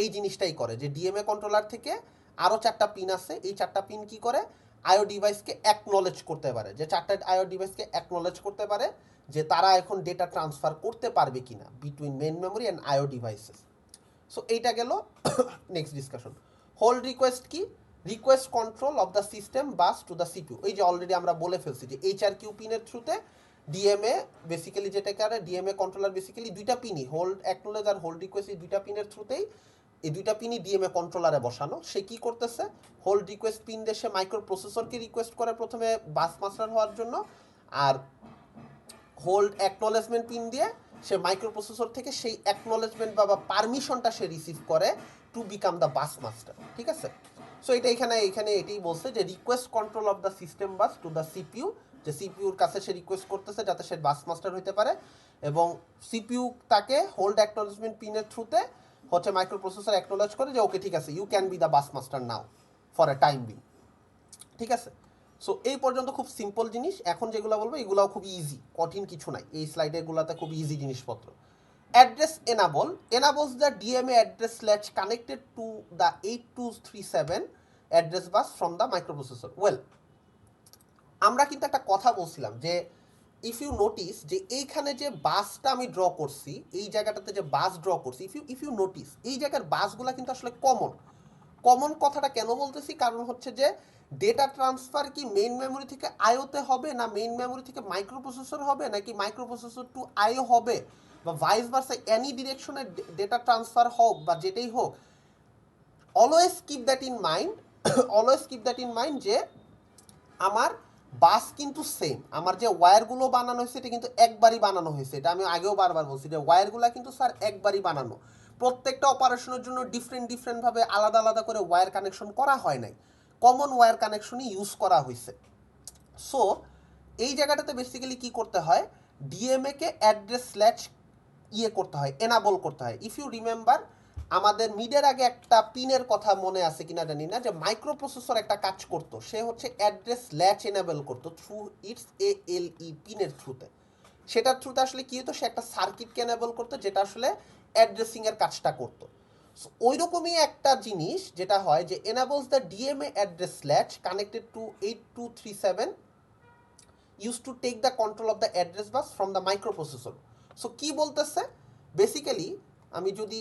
এই জিনিসটাই করে যে ডিএমএ কন্ট্রোলার থেকে আরও 4টা পিন আছে, এই 4টা পিন কি করে আইও ডিভাইসকে অ্যাকনোলেজ করতে পারে, যে 4টা আইও ডিভাইসকে অ্যাকনোলেজ করতে পারে যে তারা এখন ডেটা ট্রান্সফার করতে পারবে কিনা between main memory and IO devices. So এইটা গেল নেক্সট ডিসকাশন। হোল্ড রিকোয়েস্ট কি, request control of the system bus to the CPU. এই যে অলরেডি আমরা বলে ফেলছি যে এইচআরকিউ পিনের থ্রুতে ডিএমএ বেসিক্যালি যেটা করে, ডিএমএ কন্ট্রোলার বেসিক্যালি দুইটা পিনই হোল্ড অ্যাকনোলেজ আর হোল্ড রিকোয়েস্ট, এই দুইটা পিনের থ্রুতেই, এই দুইটা পিনই ডিএমএ কন্ট্রোলারে বসানো। সে কি করতেছে, হোল্ড রিকোয়েস্ট পিন দিয়ে সে মাইক্রো প্রসেসরকে রিকোয়েস্ট করে প্রথমে বাস মাস্টার হওয়ার জন্য, আর হোল্ড অ্যাকনোলেজমেন্ট পিন দিয়ে সে মাইক্রো প্রসেসর থেকে সেই অ্যাকনোলেজমেন্ট বা পারমিশনটা সে রিসিভ করে two become the bus master, ঠিক আছে? সো এটা এখানে এটাই বলছে যে request control of the system bus to the CPU, যে সিপিইউর কাছে সে রিকোয়েস্ট করতেছে যাতে সে বাস মাস্টার হইতে পারে, এবং সিপিইউ তাকে হোল্ড অ্যাকনোলেজমেন্ট পিনের থ্রুতে হচ্ছে মাইক্রো প্রসেসর অ্যাকনোলেজ করে যে ওকে ঠিক আছে you can be the bus master now for a time being, ঠিক আছে? সো এই পর্যন্ত খুব সিম্পল জিনিস। এখন যেগুলো বলবো এগুলোও খুব ইজি, কঠিন কিছু নাই, এই স্লাইডেরগুলোতে খুব ইজি জিনিসপত্র। Address enables the DMA address latch connected to the 8237 address bus from the microprocessor. Well, আমরা কিন্তু একটা কথা বলছিলাম যে ইফ ইউ নোটিস যে এইখানে যে বাসটা আমি ড্র করছি, এই জায়গাটাতে যে বাস ড্র করছি, ইফ ইউ নোটিস এই জায়গার বাসগুলো কিন্তু আসলে কমন কথাটা কেন বলতেছি, কারণ হচ্ছে যে ডেটা ট্রান্সফার কি মেইন মেমোরি থেকে আইওতে হবে, না মেইন মেমোরি থেকে মাইক্রোপ্রসেসর হবে, নাকি মাইক্রোপ্রসেসর টু আইও হবে, বা ভাইস ভার্সা এনি ডিরেকশনে ডেটা ট্রান্সফার হোক বা যেটাই হোক, always keep that in mind যে আমার বাস কিন্তু সেম, আমার যে ওয়্যারগুলো বানানো হয়েছে এটা কিন্তু একবারই বানানো হয়েছে, এটা আমি আগেও বারবার বলছি যে ওয়্যারগুলো কিন্তু স্যার একবারই বানানো, প্রত্যেকটা অপারেশনের জন্য ডিফারেন্টভাবে আলাদা করে ওয়্যার কানেকশন করা হয় নাই, কমন ওয়্যার কানেকশনই ইউজ করা হয়েছে। সো এই জায়গাটাতে বেসিক্যালি কি করতে হয়, ডিএমএ কে অ্যাড্রেস স্ল্যাশ করতে হয়, এনাবল করতে হয়। ইফ ইউ রিমেম্বার আমাদের মিডের আগে একটা পিনের কথা মনে আছে কিনা জানি না, যে মাইক্রোপ্রসেসর একটা কাজ করতো, সে হচ্ছে অ্যাড্রেস ল্যাচ এনেবল করতো থ্রু ইটস ALE পিনের থ্রুতে, সেটার থ্রুতে আসলে কি হতো, সে একটা সার্কিটকে এনেবল করতো যেটা আসলে অ্যাড্রেসিংয়ের কাজটা করতো। ওই রকমই একটা জিনিস যেটা হয় যে enables the DMA address latch connected to 8237 used to take the control of the address bus from the microprocessor. So কি বলতেছে বেসিক্যালি, আমি যদি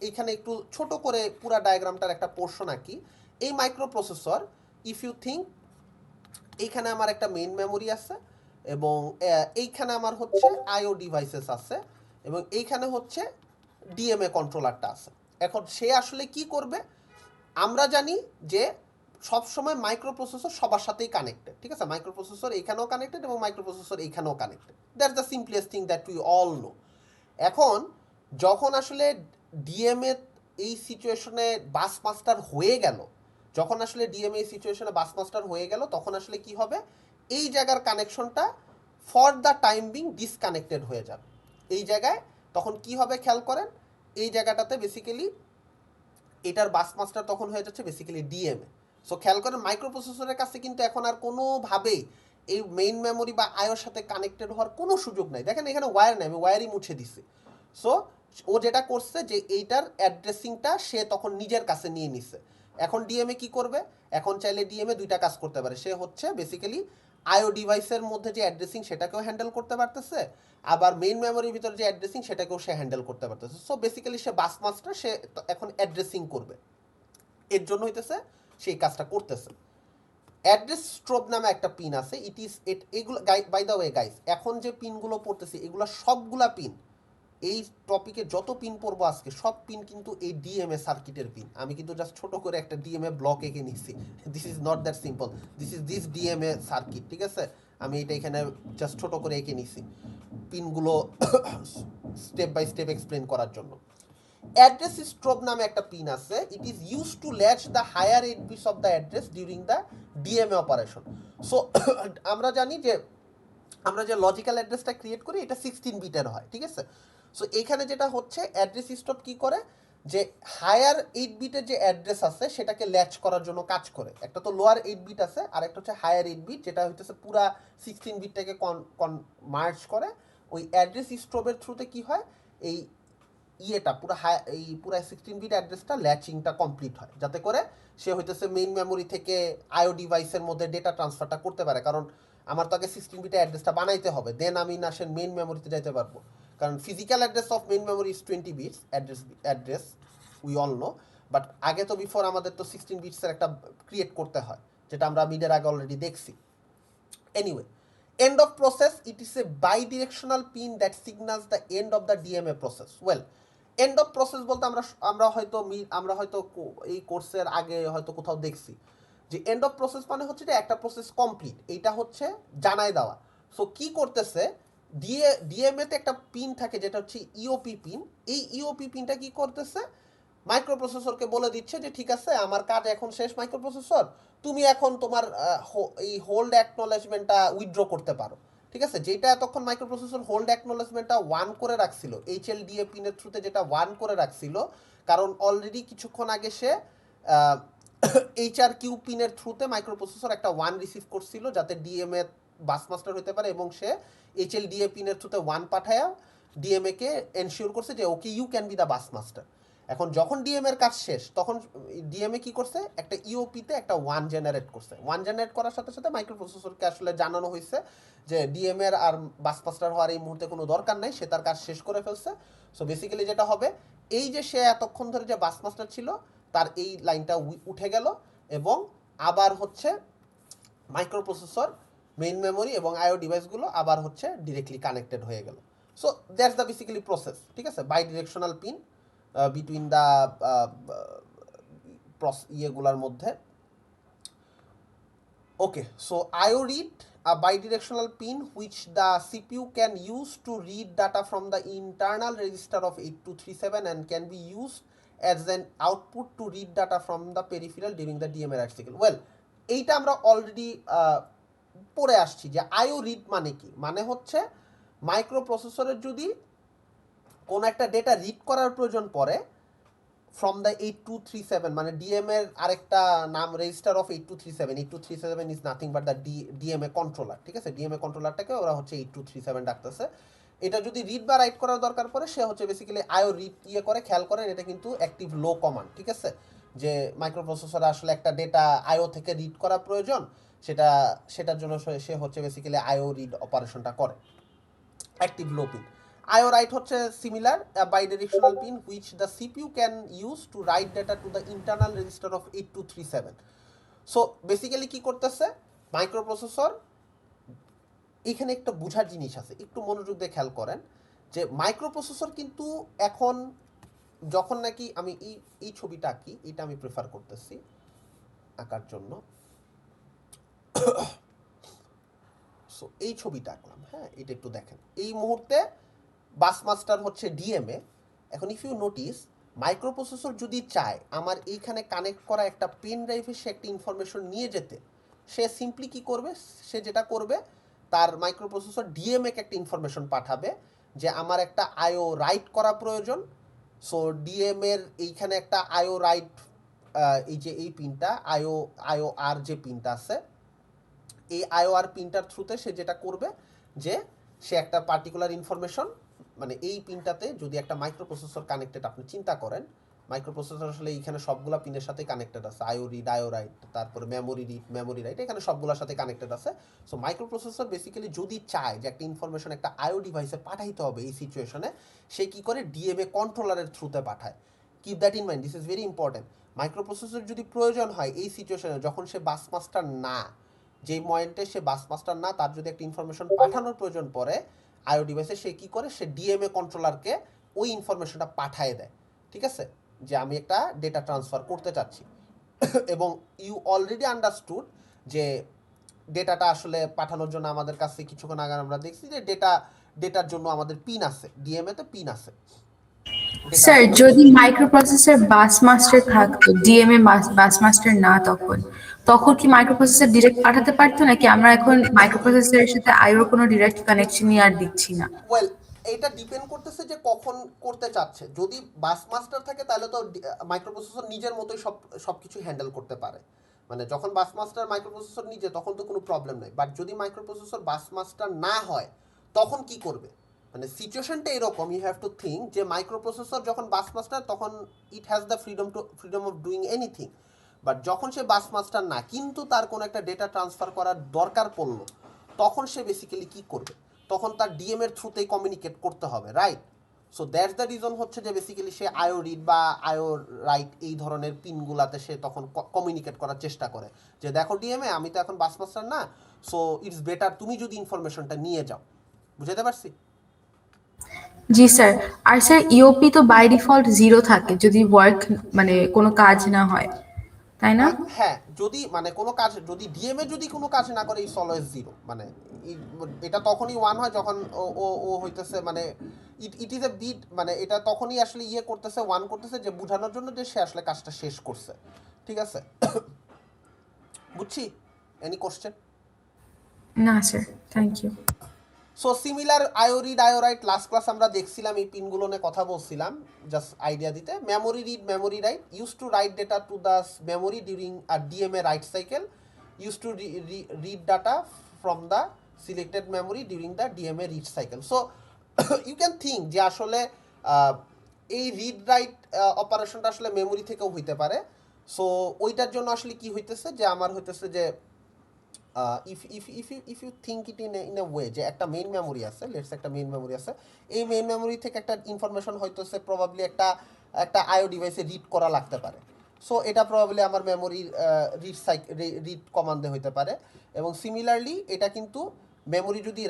এইখানে একটু ছোট করে পুরা ডায়াগ্রামটার একটা পোর্শন আঁকি, এই মাইক্রোপ্রসেসর ইফ ইউ থিঙ্ক এইখানে আমার একটা মেইন মেমোরি আছে, এবং এইখানে আমার হচ্ছে আইও ডিভাইসেস আছে, এবং এইখানে হচ্ছে ডিএমএ কন্ট্রোলারটা আছে। এখন সে আসলে কি করবে, আমরা জানি যে সবসময় মাইক্রোপ্রসেসর সবার সাথেই কানেক্টেড, ঠিক আছে? মাইক্রোপ্রসেসর এখানেও কানেক্টেড এবং মাইক্রোপ্রসেসর এখানেও connected, that's the simplest thing that we all know. এখন যখন আসলে ডিএমএ এই সিচুয়েশনে বাস মাস্টার হয়ে গেল, যখন আসলে ডিএমএ এই সিচুয়েশনে বাস মাস্টার হয়ে গেল, তখন আসলে কি হবে, এই জায়গার কানেকশনটা for the time being disconnected হয়ে যাবে। এই জায়গায় তখন কি হবে খেয়াল করেন, এই জায়গাটাতে বেসিক্যালি এটার বাস মাস্টার তখন হয়ে যাচ্ছে বেসিক্যালি ডিএমএ। সো খেয়াল করেন মাইক্রো প্রসেসরের কাছে কিন্তু এখন আর কোনোভাবেই এই মেইন মেমোরি বা আয়োর সাথে কানেক্টেড হওয়ার কোনো সুযোগ নাই। দেখেন এখানে ওয়্যার নাই, আমি ওয়্যারই মুছে দিছি। সো ও যেটা করছে যে এইটার অ্যাড্রেসিংটা সে তখন নিজের কাছে নিয়ে নিছে। এখন ডিএমএ কি করবে? এখন চাইলে ডিএমএ দুইটা কাজ করতে পারে। সে হচ্ছে বেসিক্যালি আইও ডিভাইসের মধ্যে যে অ্যাড্রেসিং সেটাকেও হ্যান্ডেল করতে পারতেছে, আবার মেইন মেমোরির ভিতরে যে অ্যাড্রেসিং সেটাকেও সে হ্যান্ডেল করতে পারতেছে। সো বেসিক্যালি সে বাস মাস্টার, সে এখন অ্যাড্রেসিং করবে, এর জন্য হইতেছে সেই কাজটা করতেছে। অ্যাড্রেস স্ট্রোব নামে একটা পিন আছে, এগুলো বাই দ্য ওয়ে গাইস, এখন যে পিনগুলো পড়তেছি এগুলো সবগুলা পিন, এই টপিকে যত পিন পড়বো আজকে সব পিন কিন্তু এই ডিএমএ সার্কিটের পিন। আমি কিন্তু জাস্ট ছোট করে একটা ডিএমএ ব্লক এঁকে নিচ্ছি। This is not that simple, this DMA circuit, ঠিক আছে? আমি এটা এখানে জাস্ট ছোট করে এঁকে নিচ্ছি পিনগুলো স্টেপ বাই স্টেপ এক্সপ্লেন করার জন্য। অ্যাড্রেস স্ট্রোব নামে একটা পিন আছে, it is use to latch the higher 8 bits of the address during the DMA operation. So আমরা জানি যে আমরা যে লজিক্যাল অ্যাড্রেসটা ক্রিয়েট করি এটা 16 বিটের হয়, ঠিক আছে? সো এখানে যেটা হচ্ছে অ্যাড্রেস স্টপ কি করে, যে হায়ার 8 বিটের যে অ্যাড্রেস আছে সেটাকে ল্যাচ করার জন্য কাজ করে। একটা তো লোয়ার 8 বিট আছে, আর একটা হচ্ছে হায়ার 8 বিট, যেটা হইতেছে পুরা 16 বিটটাকে মার্জ করে। ওই অ্যাড্রেস স্টপের থ্রুতে কি হয়, এই ইয়েটা পুরা 16 বিট অ্যাড্রেসটা ল্যাচিংটা কমপ্লিট হয়, যাতে করে সে হইতেছে মেইন মেমোরি থেকে আইও ডিভাইসের মধ্যে ডেটা ট্রান্সফারটা করতে পারে। কারণ আমার তো আগে 16 বিটের অ্যাড্রেসটা বানাইতে হবে, দেন আমি না সে মেইন মেমোরিতে যাইতে পারবো। কারণ physical address of main memory is 20 bits address we all know, but আগে তো বিফোর আমাদের তো 16 বিটসের একটা ক্রিয়েট করতে হয়, যেটা আমরা মিডের আগে অলরেডি দেখছি। Anyway, end of process, it is a bidirectional pin that signals the end of the DMA process. Well, end of process বলতে আমরা হয়তো এই কোর্সের আগে হয়তো কোথাও দেখছি যে এন্ড অফ প্রসেস মানে হচ্ছে যে একটা প্রসেস কমপ্লিট, এইটা হচ্ছে জানাই দেওয়া। সো কি করতেছে, ডিএমএ তে একটা পিন থাকে যেটা হচ্ছে ইওপি পিন। এই ইওপি পিনটা কি করতেছে, মাইক্রোপ্রসেসরকে বলে দিচ্ছে যে ঠিক আছে আমার কাজ এখন শেষ মাইক্রোপ্রসেসর, তুমি এখন তোমার এই হোল্ড অ্যাকনোলেজমেন্টটা উইথড্র করতে পারো, ঠিক আছে? যেটা এতক্ষণ মাইক্রোপ্রসেসর হোল্ড অ্যাকনোলেজমেন্টটা 1 করে রাখছিল, এইচএলডিএ পিনের থ্রুতে যেটা 1 করে রাখছিল, কারণ অলরেডি কিছুক্ষণ আগে সে এইচআর কিউ পিনের থ্রুতে মাইক্রোপ্রসেসর একটা 1 রিসিভ করছিল, যাতে ডিএমএ বাস মাস্টার হতে পারে, এবং সে এইচএলডিএ পিনের থ্রুতে 1 পাঠায়া ডিএমএ কে এনশিওর করছে যে okay you can be the bus master. এখন যখন ডিএমএ এর কাজ শেষ, তখন ডিএমএ কি করছে, একটা ইওপিতে একটা 1 জেনারেট করছে। 1 জেনারেট করার সাথে সাথে মাইক্রোপ্রসেসরকে আসলে জানানো হয়েছে যে ডিএমএ এর আর বাস মাস্টার হওয়ার এই মুহূর্তে কোনো দরকার নাই, সে তার কাজ শেষ করে ফেলছে। সো বেসিক্যালি যেটা হবে, এই যে সে এতক্ষণ ধরে যে বাস মাস্টার ছিল তার এই লাইনটা উঠে গেল, এবং আবার হচ্ছে মাইক্রোপ্রসেসর, মেইন মেমোরি এবং আইও ডিভাইসগুলো আবার হচ্ছে ডিরেক্টলি কানেক্টেড হয়ে গেল। So that's the basically process, ঠিক আছে? Bidirectional pin between the ইয়েগুলার মধ্যে। Okay, so I O read, a bidirectional pin which the CPU can use to read data from the internal register of 8237 and can be used as an output to read data from the peripheral during the DMA write cycle. Well, এইটা আমরা already পড়ে আসছি যে আইও read মানে কি, মানে হচ্ছে মাইক্রোপ্রসেসরের যদি কোনো একটা ডেটা রিড করার প্রয়োজন পড়ে ফ্রম দ্য 8237, মানে ডিএম এর আরেকটা নাম register of 8237 is nothing but the DMA controller, ঠিক আছে? ডিএমএ কন্ট্রোলারটাকে ওরা হচ্ছে 8237 ডাকতেছে। এটা যদি রিড বা রাইট করার দরকার পড়ে, সে হচ্ছে বেসিক্যালি আইও রিড করে। খেয়াল করেন এটা কিন্তু অ্যাক্টিভ লো কমান্ড, ঠিক আছে? যে মাইক্রোপ্রসেসরে আসলে একটা ডেটা আইও থেকে রিড করা প্রয়োজন, সেটার জন্য সে হচ্ছে বেসিক্যালি আইও রিড অপারেশনটা করে। অ্যাক্টিভ লো পিন। আইও রাইট হচ্ছে similar, bidirectional pin which the CPU can use to write data to the internal register of 8237. So basically কি করতেছে মাইক্রোপ্রসেসর, এখানে একটা বোঝার জিনিস আছে, একটু মনোযোগ দিয়ে খেয়াল করেন যে মাইক্রোপ্রসেসর কিন্তু এখন যখন নাকি আমি এই ছবিটা আঁকি, এটা আমি প্রেফার করতেছি আঁকার জন্য। সো এই ছবিটা আঁকলাম, হ্যাঁ, এটা একটু দেখেন। এই মুহূর্তে বাস মাস্টার হচ্ছে ডিএমএ। এখন ইফ ইউ নোটিস, মাইক্রোপ্রসেসর যদি চায় আমার এইখানে কানেক্ট করা একটা পেন ড্রাইভে সে একটা ইনফরমেশন নিয়ে যেতে, সে সিম্পলি কি করবে, সে যেটা করবে তার মাইক্রোপ্রসেসর ডিএমএকে একটা ইনফরমেশন পাঠাবে যে আমার একটা আইও রাইট করা প্রয়োজন। সো ডিএম এর এইখানে একটা আইও রাইট এই যে এই পিনটা IOR যে পিনটা আছে, এই IOR পিনটার থ্রুতে সে যেটা করবে যে সে একটা পার্টিকুলার ইনফরমেশন, মানে এই পিনটাতে যদি একটা মাইক্রোপ্রসেসর কানেক্টেড আপনি চিন্তা করেন, মাইক্রোপ্রসেসর আসলে এইখানে সবগুলা পিনের সাথে কানেক্টেড আছে, আইও রিড, আইও রাইট, তারপরে মেমোরি রাইট, এখানে সবগুলোর সাথে কানেক্টেড আছে। সো মাইক্রোপ্রসেসর বেসিক্যালি যদি চায় যে একটা ইনফরমেশন একটা আইও ডিভাইসে পাঠাইতে হবে এই সিচুয়েশনে, সে কি করে ডিএমএ কন্ট্রোলারের থ্রুতে পাঠায়। Keep that in mind, this is very important. Microprocessor যদি প্রয়োজন হয় এই সিচুয়েশনে, যখন সে বাস মাস্টার না, যেই পয়েন্টে সে বাস মাস্টার না, তার যদি একটা ইনফরমেশন পাঠানোর প্রয়োজন পড়ে আইও ডিভাইসে, সে কি করে, সে ডিএমএ কন্ট্রোলারকে ওই ইনফরমেশনটা পাঠিয়ে দেয়। ঠিক আছে, যে আমি একটা ডেটা ট্রান্সফার করতে চাচ্ছি এবং ইউ অলরেডি আন্ডারস্টুড যে ডেটাটা আসলে পাঠানোর জন্য আমাদের কাছে কিছুক্ষণ আগে আমরা দেখছি যে ডেটার জন্য আমাদের পিন আছে, ডিএমএ তে পিন আছে। স্যার যদি মাইক্রোপ্রসেসর বাস মাস্টার থাকতো, ডিএমএ বাস মাস্টার না, তখন কি মাইক্রোপ্রসেসর ডিরেক্ট পাঠাতে পারতো, নাকি আমরা এখন মাইক্রোপ্রসেসরের সাথে আইওর কোনো ডিরেক্ট কানেকশনই আর দিচ্ছি না? ওয়েল, এটা ডিপেন্ড করতেছে যে কখন করতে চাচ্ছে। যদি বাস মাস্টার থাকে তাহলে তো মাইক্রোপ্রসেসর নিজের মতোই সবকিছু হ্যান্ডেল করতে পারে, মানে যখন বাস মাস্টার মাইক্রোপ্রসেসর নিজে, তখন তো কোনো প্রবলেম নাই। বাট যদি মাইক্রোপ্রসেসর বাস মাস্টার না হয় তখন কি করবে, মানে সিচুয়েশনটা এরকম, ইউ হ্যাভ টু থিঙ্ক যে মাইক্রোপ্রসেসর যখন বাস মাস্টার তখন it has the freedom of doing anything. But যখন সে বাস মাস্টার না কিন্তু তার কোনো একটা ডেটা ট্রান্সফার করার দরকার পড়লো, তখন সে বেসিক্যালি কি করবে, তখন তার ডিএম এর থ্রুতেই কমিউনিকেট করতে হবে, right? So that's the reason হচ্ছে যে বেসিক্যালি সে আইও রিড বা আইও রাইট এই ধরনের পিনগুলাতে সে তখন কমিউনিকেট করার চেষ্টা করে যে দেখো ডিএমএ, আমি তো এখন বাস মাস্টার না, সো ইটস বেটার তুমি যদি ইনফরমেশনটা নিয়ে যাও। বুঝতে পারছি? জি স্যার। আর স্যার ইওপি তো বাই ডিফল্ট 0 থাকে যদি ওয়ার্ক মানে কোনো কাজ না হয়, তাই না? হ্যাঁ, যদি মানে কোনো কাজ, যদি ডিএমএ যদি কোনো কাজ না করে, ইটস অলওয়েজ 0, মানে এটা তখনই 1 হয় যখন ও হইতেছে, মানে ইট ইজ এ বিট, মানে এটা তখনই আসলে ইয়ে করতেছে, 1 করতেছে, যে বোঝানোর জন্য যে সে আসলে কাজটা শেষ করছে। ঠিক আছে? বুঝছি? Any question? না sir, thank you. So similar I O read, IO write last class আমরা দেখছিলাম, এই পিনগুলো নিয়ে কথা বলছিলাম জাস্ট আইডিয়া দিতে। Memory read, memory write, use to write data to the memory during a DMA write cycle, use to read data from the selected memory during the DMA read cycle. So you can think যে আসলে এই read write অপারেশনটা আসলে memory থেকেও হইতে পারে। So ওইটার জন্য আসলে কি হইতেছে, যে আমার হইতেছে যে if you think it in a way যে একটা মেইন মেমোরি আছে, লেটস একটা মেইন মেমোরি আছে, এই মেইন মেমোরি থেকে একটা ইনফরমেশন হইতেছে প্রবাবলি একটা আইও ডিভাইসে রিড করা লাগতে পারে। সো এটা প্রবাবলি আমার মেমোরির রিড কমান্ডে হইতে পারে। এবং সিমিলারলি এটা কিন্তু মেমোরি যদি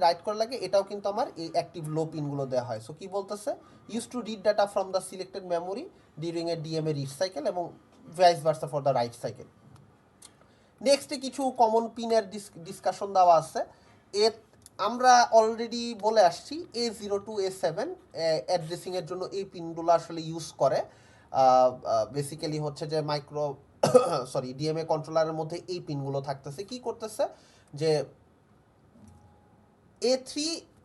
রাইট করা লাগে, এটাও কিন্তু আমার এই অ্যাক্টিভ লো পিনগুলো দেওয়া হয়। সো কি বলতেছে, use to read data from the selected memory during a DMA read cycle এবং vice versa for the write cycle. নেক্সটে কিছু কমন পিনের ডিসকাশন দেওয়া আছে। আমরা অলরেডি বলে আসছি A0 to A7 অ্যাড্রেসিংয়ের জন্য এই পিনগুলো আসলে ইউজ করে। বেসিক্যালি হচ্ছে যে ডিএমএ কন্ট্রোলারের মধ্যে এই পিনগুলো থাকতেছে। কি করতেছে যে A3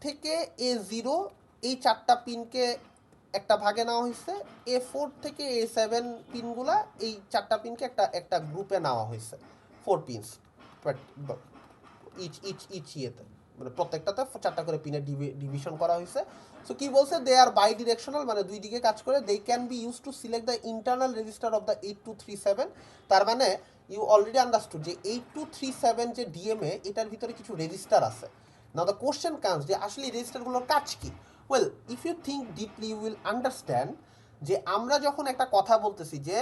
থেকে A0 এই 4টা পিনকে একটা ভাগে নেওয়া হয়েছে, A4 থেকে A7 পিনগুলা এই 4টা পিনকে একটা গ্রুপে নেওয়া হয়েছে, 4 পিনস ইচ ইয়েতে, মানে প্রত্যেকটাতে 4টা করে পিনের ডিভিশন করা হয়েছে। সো কি বলছে, দে আর বাই ডিরেকশনাল, মানে দুই দিকে কাজ করে। They can be use to select the internal register of the 8237। তার মানে ইউ অলরেডি আন্ডারস্টুড যে 8237 যে ডিএমএ, এটার ভিতরে কিছু রেজিস্টার আছে। নাও দ্য কোশ্চেন কামস যে আসলে এই রেজিস্টারগুলোর কাজ কি। Well, if you think deeply you will understand যে আমরা যখন একটা কথা বলতেছি যে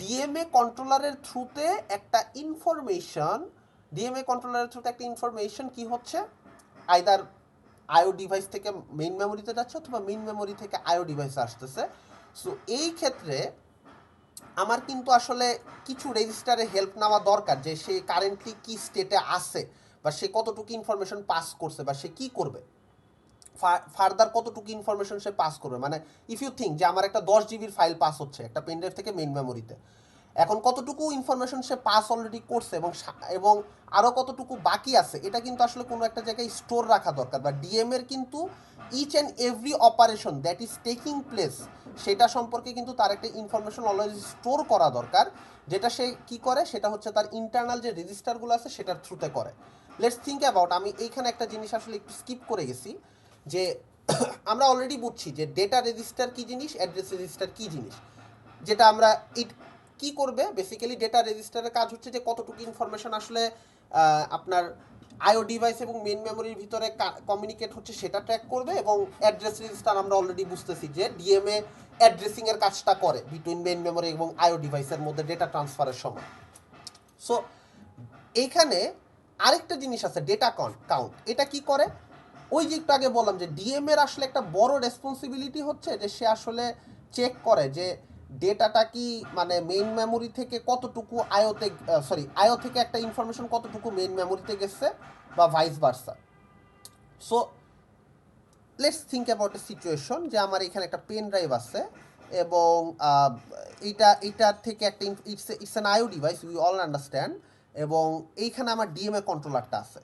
ডিএমএ কন্ট্রোলারের থ্রুতে একটা ইনফরমেশন, কি হচ্ছে, আইদার আইও ডিভাইস থেকে মেইন মেমোরিতে যাচ্ছে অথবা মেইন মেমোরি থেকে আইও ডিভাইসে আসতেছে। সো এই ক্ষেত্রে আমার কিন্তু আসলে কিছু রেজিস্টারে হেল্প নেওয়া দরকার, যে সে কারেন্টলি কি স্টেটে আছে, বা সে কতটুকু ইনফরমেশন পাস করছে, বা সে কি করবে, ফার্দার কতটুকু ইনফরমেশন সে পাস করবে। মানে ইফ ইউ থিঙ্ক যে আমার একটা 10 জিবির ফাইল পাস হচ্ছে একটা পেনড্রাইভ থেকে মেইন মেমোরিতে, এখন কতটুকু ইনফরমেশন সে পাস অলরেডি করছে এবং আরও কতটুকু বাকি আছে এটা কিন্তু আসলে কোনো একটা জায়গায় স্টোর রাখা দরকার, বা ডিএম এর কিন্তু each and every operation that is taking place সেটা সম্পর্কে কিন্তু তার একটা ইনফরমেশন অলওয়েজ স্টোর করা দরকার, যেটা সে কি করে সেটা হচ্ছে তার ইন্টারনাল যে রেজিস্টারগুলো আছে সেটার থ্রুতে করে। লেটস থিঙ্ক অ্যাবাউট, আমি এইখানে একটা জিনিস আসলে একটু স্কিপ করে গেছি, যে আমরা অলরেডি বুঝছি যে ডেটা রেজিস্টার কী জিনিস, অ্যাড্রেস রেজিস্টার কী জিনিস, যেটা আমরা কি করবে বেসিক্যালি ডেটা রেজিস্টারের কাজ হচ্ছে যে কতটুকু ইনফরমেশন আসলে আপনার আইও ডিভাইস এবং মেইন মেমোরির ভিতরে কমিউনিকেট হচ্ছে সেটা ট্র্যাক করবে, এবং অ্যাড্রেস রেজিস্টার আমরা অলরেডি বুঝতেছি যে ডিএমএ অ্যাড্রেসিংয়ের কাজটা করে বিটুইন মেইন মেমোরি এবং আইও ডিভাইসের মধ্যে ডেটা ট্রান্সফারের সময়। সো এইখানে আরেকটা জিনিস আছে ডেটা কাউন্ট, এটা কি করে, ওই যে একটু আগে বললাম যে ডিএম এর আসলে একটা বড় রেসপন্সিবিলিটি হচ্ছে যে সে আসলে চেক করে যে ডেটাটা কি মানে মেইন মেমোরি থেকে কতটুকু আইও থেকে একটা ইনফরমেশন কতটুকু মেইন মেমোরিতে গেছে বা vice versa. So let's think about a situation যে আমার এখানে একটা পেন ড্রাইভ আছে এবং এইটার থেকে একটা it's an IO device, we all understand, এবং এইখানে আমার ডিএমএ কন্ট্রোলারটা আছে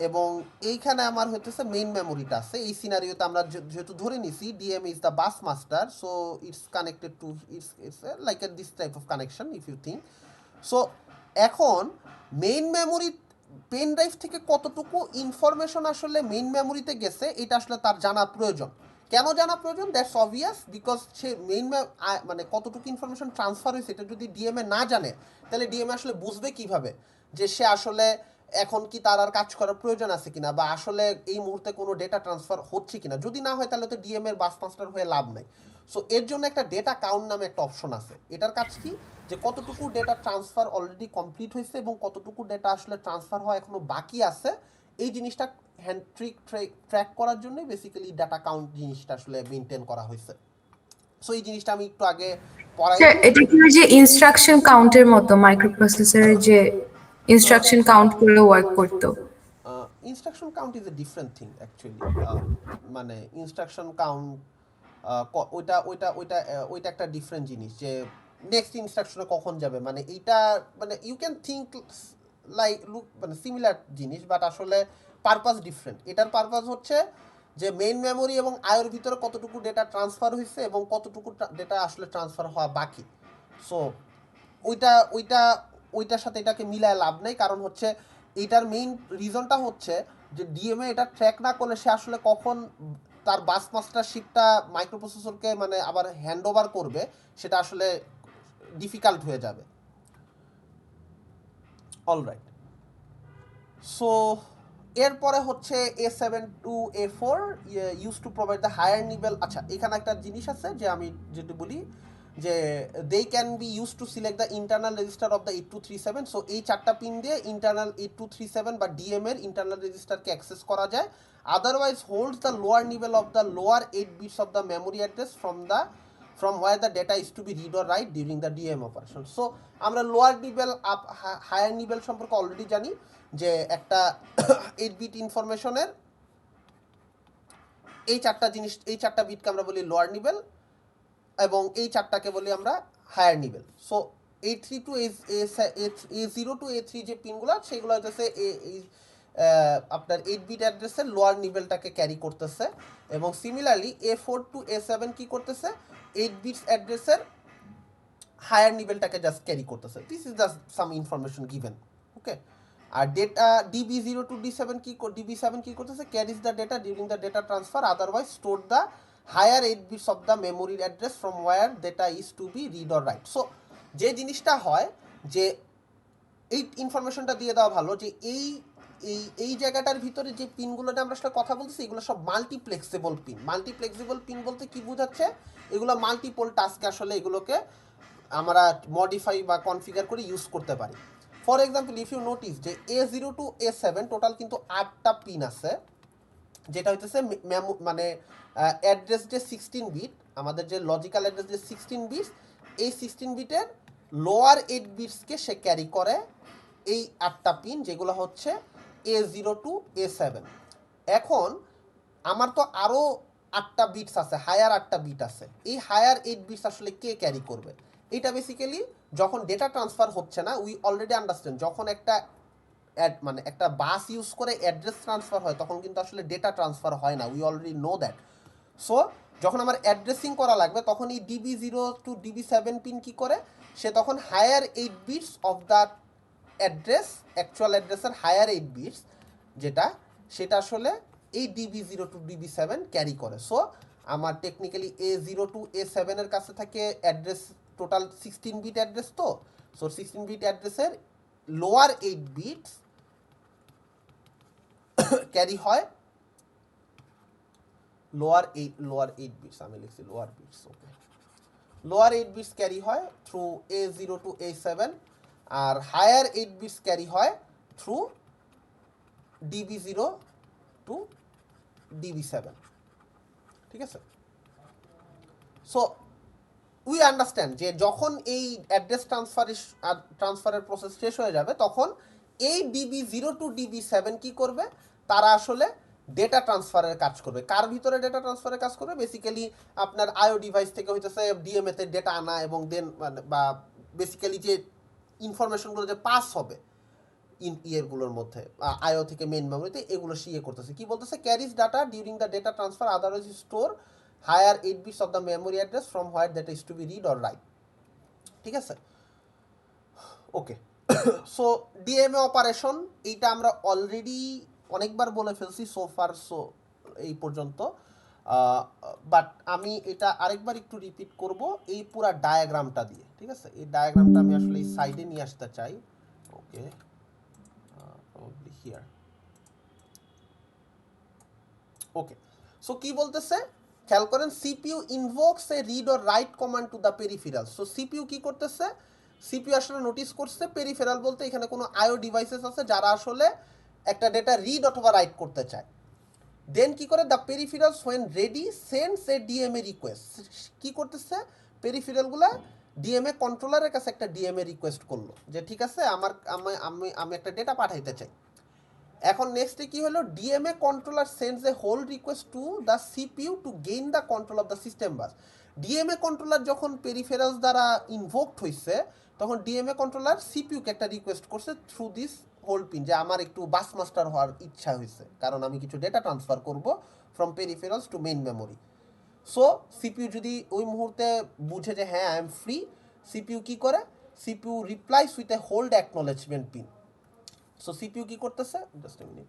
এবং এইখানে আমার হইতেছে মেইন মেমোরিটা আছে। এই সিনারিওতে আমরা যেহেতু ধরে নিছি DMA is the bus master, so it's connected to it's like this type of connection if you think. So এখন মেইন মেমোরি পেন ড্রাইভ থেকে কতটুকু ইনফরমেশন আসলে মেইন মেমোরিতে গেছে এটা আসলে তার জানা প্রয়োজন। কেন জানা প্রয়োজন? দ্যাটস অবভিয়াস, বিকজ সে মানে কতটুকু ইনফরমেশন ট্রান্সফার হয়েছে এটা যদি ডিএমএ না জানে তাহলে ডিএমএ আসলে বুঝবে কিভাবে যে সে আসলে এখন কি তার আর কাজ করার প্রয়োজন আছে কিনা, বা আসলে এই মুহূর্তে কোনো ডেটা ট্রান্সফার হচ্ছে কিনা। যদি না হয় তাহলে তো ডিএম এর বাস মাস্টার হয়ে লাভ নাই। সো এর জন্য একটা ডেটা কাউন্ট নামে একটা অপশন আছে। এটার কাজ কি, যে কতটুকু ডেটা ট্রান্সফার অলরেডি কমপ্লিট হয়েছে এবং কতটুকু ডেটা আসলে ট্রান্সফার হওয়া এখনো বাকি আছে, এই জিনিসটা ট্র্যাক করার জন্যই বেসিক্যালি ডাটা কাউন্ট জিনিসটা আসলে মেনটেন করা হয়েছে। সো এই জিনিসটা আমি একটু আগে পড়াই। এটা কি যে ইনস্ট্রাকশন কাউন্টের মতো মাইক্রোপ্রসেসরের যে ইনস্ট্রাকশন কাউন্ট করে ওয়ার্ক করতো? Instruction count is a different thing actually. মানে ইনস্ট্রাকশন কাউন্ট ওইটা একটা ডিফারেন্ট জিনিস, যে নেক্সট ইনস্ট্রাকশনে কখন যাবে, মানে এইটা মানে ইউ ক্যান থিঙ্ক মানে সিমিলার জিনিস, বাট আসলে পারপাস ডিফারেন্ট। এটার পারপাস হচ্ছে যে মেইন মেমোরি এবং আইওর ভিতরে কতটুকু ডেটা ট্রান্সফার হয়েছে এবং কতটুকু ডেটা আসলে ট্রান্সফার হওয়া বাকি। সো ওইটার সাথে এটাকে মিলায় লাভ নেই, কারণ হচ্ছে এইটার মেইন রিজনটা হচ্ছে যে ডিএমএ এটা ট্র্যাক না করলে সে আসলে কখন তার বাস মাস্টারশিপটা মাইক্রোপ্রসেসরকে মানে আবার হ্যান্ড ওভার করবে সেটা আসলে ডিফিকাল্ট হয়ে যাবে। অলরাইট, সো এরপরে হচ্ছে A7 to A4 use to provide the higher nibble. আচ্ছা, এখানে একটা জিনিস আছে যে আমি যেটা বলি যে they can be use to select the internal register of the 8237। So এই চারটা পিন দিয়ে ইন্টারনাল 8237 বা ডিএম এর ইন্টারনাল রেজিস্টারকে অ্যাক্সেস করা যায়। Otherwise holds the lower nibble of the lower 8 bits of the memory address from where the data is to be read or write during the DM operation. So আমরা lower nibble up higher nibble সম্পর্কে already জানি যে একটা 8 bit ইনফরমেশনের এই চারটা বিটকে আমরা বলি lower nibble এবং এই চারটাকে বলি আমরা higher nibble. So A3 to A0 to A3 যে পিনগুলো সেগুলো হচ্ছে আপনার 8 বিট অ্যাড্রেসের লোয়ার নিভেলটাকে ক্যারি করতেছে, এবং সিমিলারলি A4 টু A7 কি করতেছে 8 বিটস অ্যাড্রেসের হায়ার নিভেলটাকে জাস্ট ক্যারি করতেছে। This is just some information given, okay. আর ডেটা DB0 টু DB7 কি করতেছে, carries the data during the data transfer, otherwise store the higher 8 bits of the memory address from where data is to be read or write. So যে জিনিসটা হয় যে এই ইনফরমেশনটা দিয়ে দেওয়া ভালো যে এই জায়গাটার ভিতরে যে পিনগুলোতে আমরা আসলে কথা বলতেছি এগুলো সব মাল্টিপ্লেক্সিবল পিন। মাল্টিপ্লেক্সিবল পিন বলতে কি বোঝাচ্ছে, এগুলো মাল্টিপল টাস্কে আসলে এগুলোকে আমরা মডিফাই বা কনফিগার করে ইউজ করতে পারি। For example, if you notice যে A0 টু A7 টোটাল কিন্তু 8টা পিন আছে, যেটা হইতেছে মানে অ্যাড্রেস যে 16 বিট, আমাদের যে লজিক্যাল অ্যাড্রেস যে 16 বিটস, এই 16 বিটের লোয়ার 8 বিটসকে সে ক্যারি করে এই 8টা পিন, যেগুলো হচ্ছে A0 টু A7। এখন আমার তো আরও 8টা বিটস আছে, হায়ার 8টা বিট আছে। এই হায়ার 8 বিটস আসলে কে ক্যারি করবে? এটা বেসিক্যালি যখন ডেটা ট্রান্সফার হচ্ছে না, উই অলরেডি আন্ডারস্ট্যান্ড যখন একটা মানে একটা বাস ইউজ করে অ্যাড্রেস ট্রান্সফার হয় তখন কিন্তু আসলে ডেটা ট্রান্সফার হয় না, we already know that. So যখন আমার অ্যাড্রেসিং করা লাগবে তখন এই DB0 to DB7 পিন কি করে, সে তখন higher 8 bits of the address, actual অ্যাড্রেসের হায়ার 8 বিটস যেটা, সেটা আসলে এই DB0 to DB7 ক্যারি করে। সো আমার টেকনিক্যালি A0 to A7 এর কাছে থাকে অ্যাড্রেস, টোটাল 16 বিট অ্যাড্রেস। তো সো 16 বিট অ্যাড্রেসের লোয়ার 8 বিটস ক্যারি হয়, লোয়ার 8 বিটস আমি লিখছি lower bits, okay, lower 8 bits carry হয় থ্রু A0 to A7, আর হায়ার 8 বিটস ক্যারি হয় থ্রু DB0 to DB7, ঠিক আছে। সো উই আন্ডারস্ট্যান্ড যে যখন এই অ্যাড্রেস ট্রান্সফারের প্রসেস শেষ হয়ে যাবে তখন এই DB0 to DB7 কি করবে, তারা আসলে ডেটা ট্রান্সফারের কাজ করবে। কার ভিতরে ডেটা ট্রান্সফারের কাজ করবে, বেসিক্যালি আপনার আইও ডিভাইস থেকে হইতেছে ডিএমএ তে ডেটা আনা এবং দেন বা বেসিক্যালি যে ইনফরমেশনগুলো যে পাস হবে ইয়েরগুলোর মধ্যে আইও থেকে মেইন মেমোরিতে, এগুলো সিএ করতেছে। কি বলতেছে, carriage data during the data transfer otherwise store higher 8 bits of the memory address from where that is to be read or write, ঠিক আছে। ওকে, সো ডিএমএ অপারেশন এইটা আমরা অলরেডি অনেকবার বলে ফেলছি সো ফার, সো এই পর্যন্ত, বাট আমি এটা আরেকবার একটু রিপিট করব এই পুরা ডায়াগ্রামটা দিয়ে, ঠিক আছে। এই ডায়াগ্রামটা আমি আসলে এই সাইডে নিয়ে আসতে চাই, okay, probably here, okay. So কি বলতেছে খেয়াল করেন, CPU invokes a read or write command to the peripheral. So CPU কি করতেছে, সিপিইউ আসলে নোটিস করছে পেরিফেরাল বলতে এখানে কোনো আইও ডিভাইসেস আছে যারা আসলে একটা ডেটা রিড অথবা রাইট করতে চায়। দেন কি করে, the peripherals when ready sends A DMA request. কি করতেছে, পেরিফেরালগুলো ডিএমএ কন্ট্রোলারের কাছে একটা ডিএমএ রিকোয়েস্ট করলো যে ঠিক আছে আমি একটা ডেটা পাঠাইতে চাই। এখন নেক্সটে কি হলো, DMA controller sends a hold request to the CPU to gain the control of the system bus. DMA controller যখন পেরিফেরালস দ্বারা ইনভোকড হয়েছে তখন ডিএমএ কন্ট্রোলার সিপিইউকে একটা রিকোয়েস্ট করছে থ্রু দিস হোল পিন যে আমার একটু বাস মাস্টার হওয়ার ইচ্ছা হয়েছে, কারণ আমি কিছু ডেটা ট্রান্সফার করব from peripherals to main memory. So CPU যদি ওই মুহূর্তে বুঝে যে হ্যাঁ আই এম ফ্রি, সিপিইউ কি করে, CPU replies with a hold acknowledgement pin. So CPU কি করতেছে, জাস্ট এ মিনিট,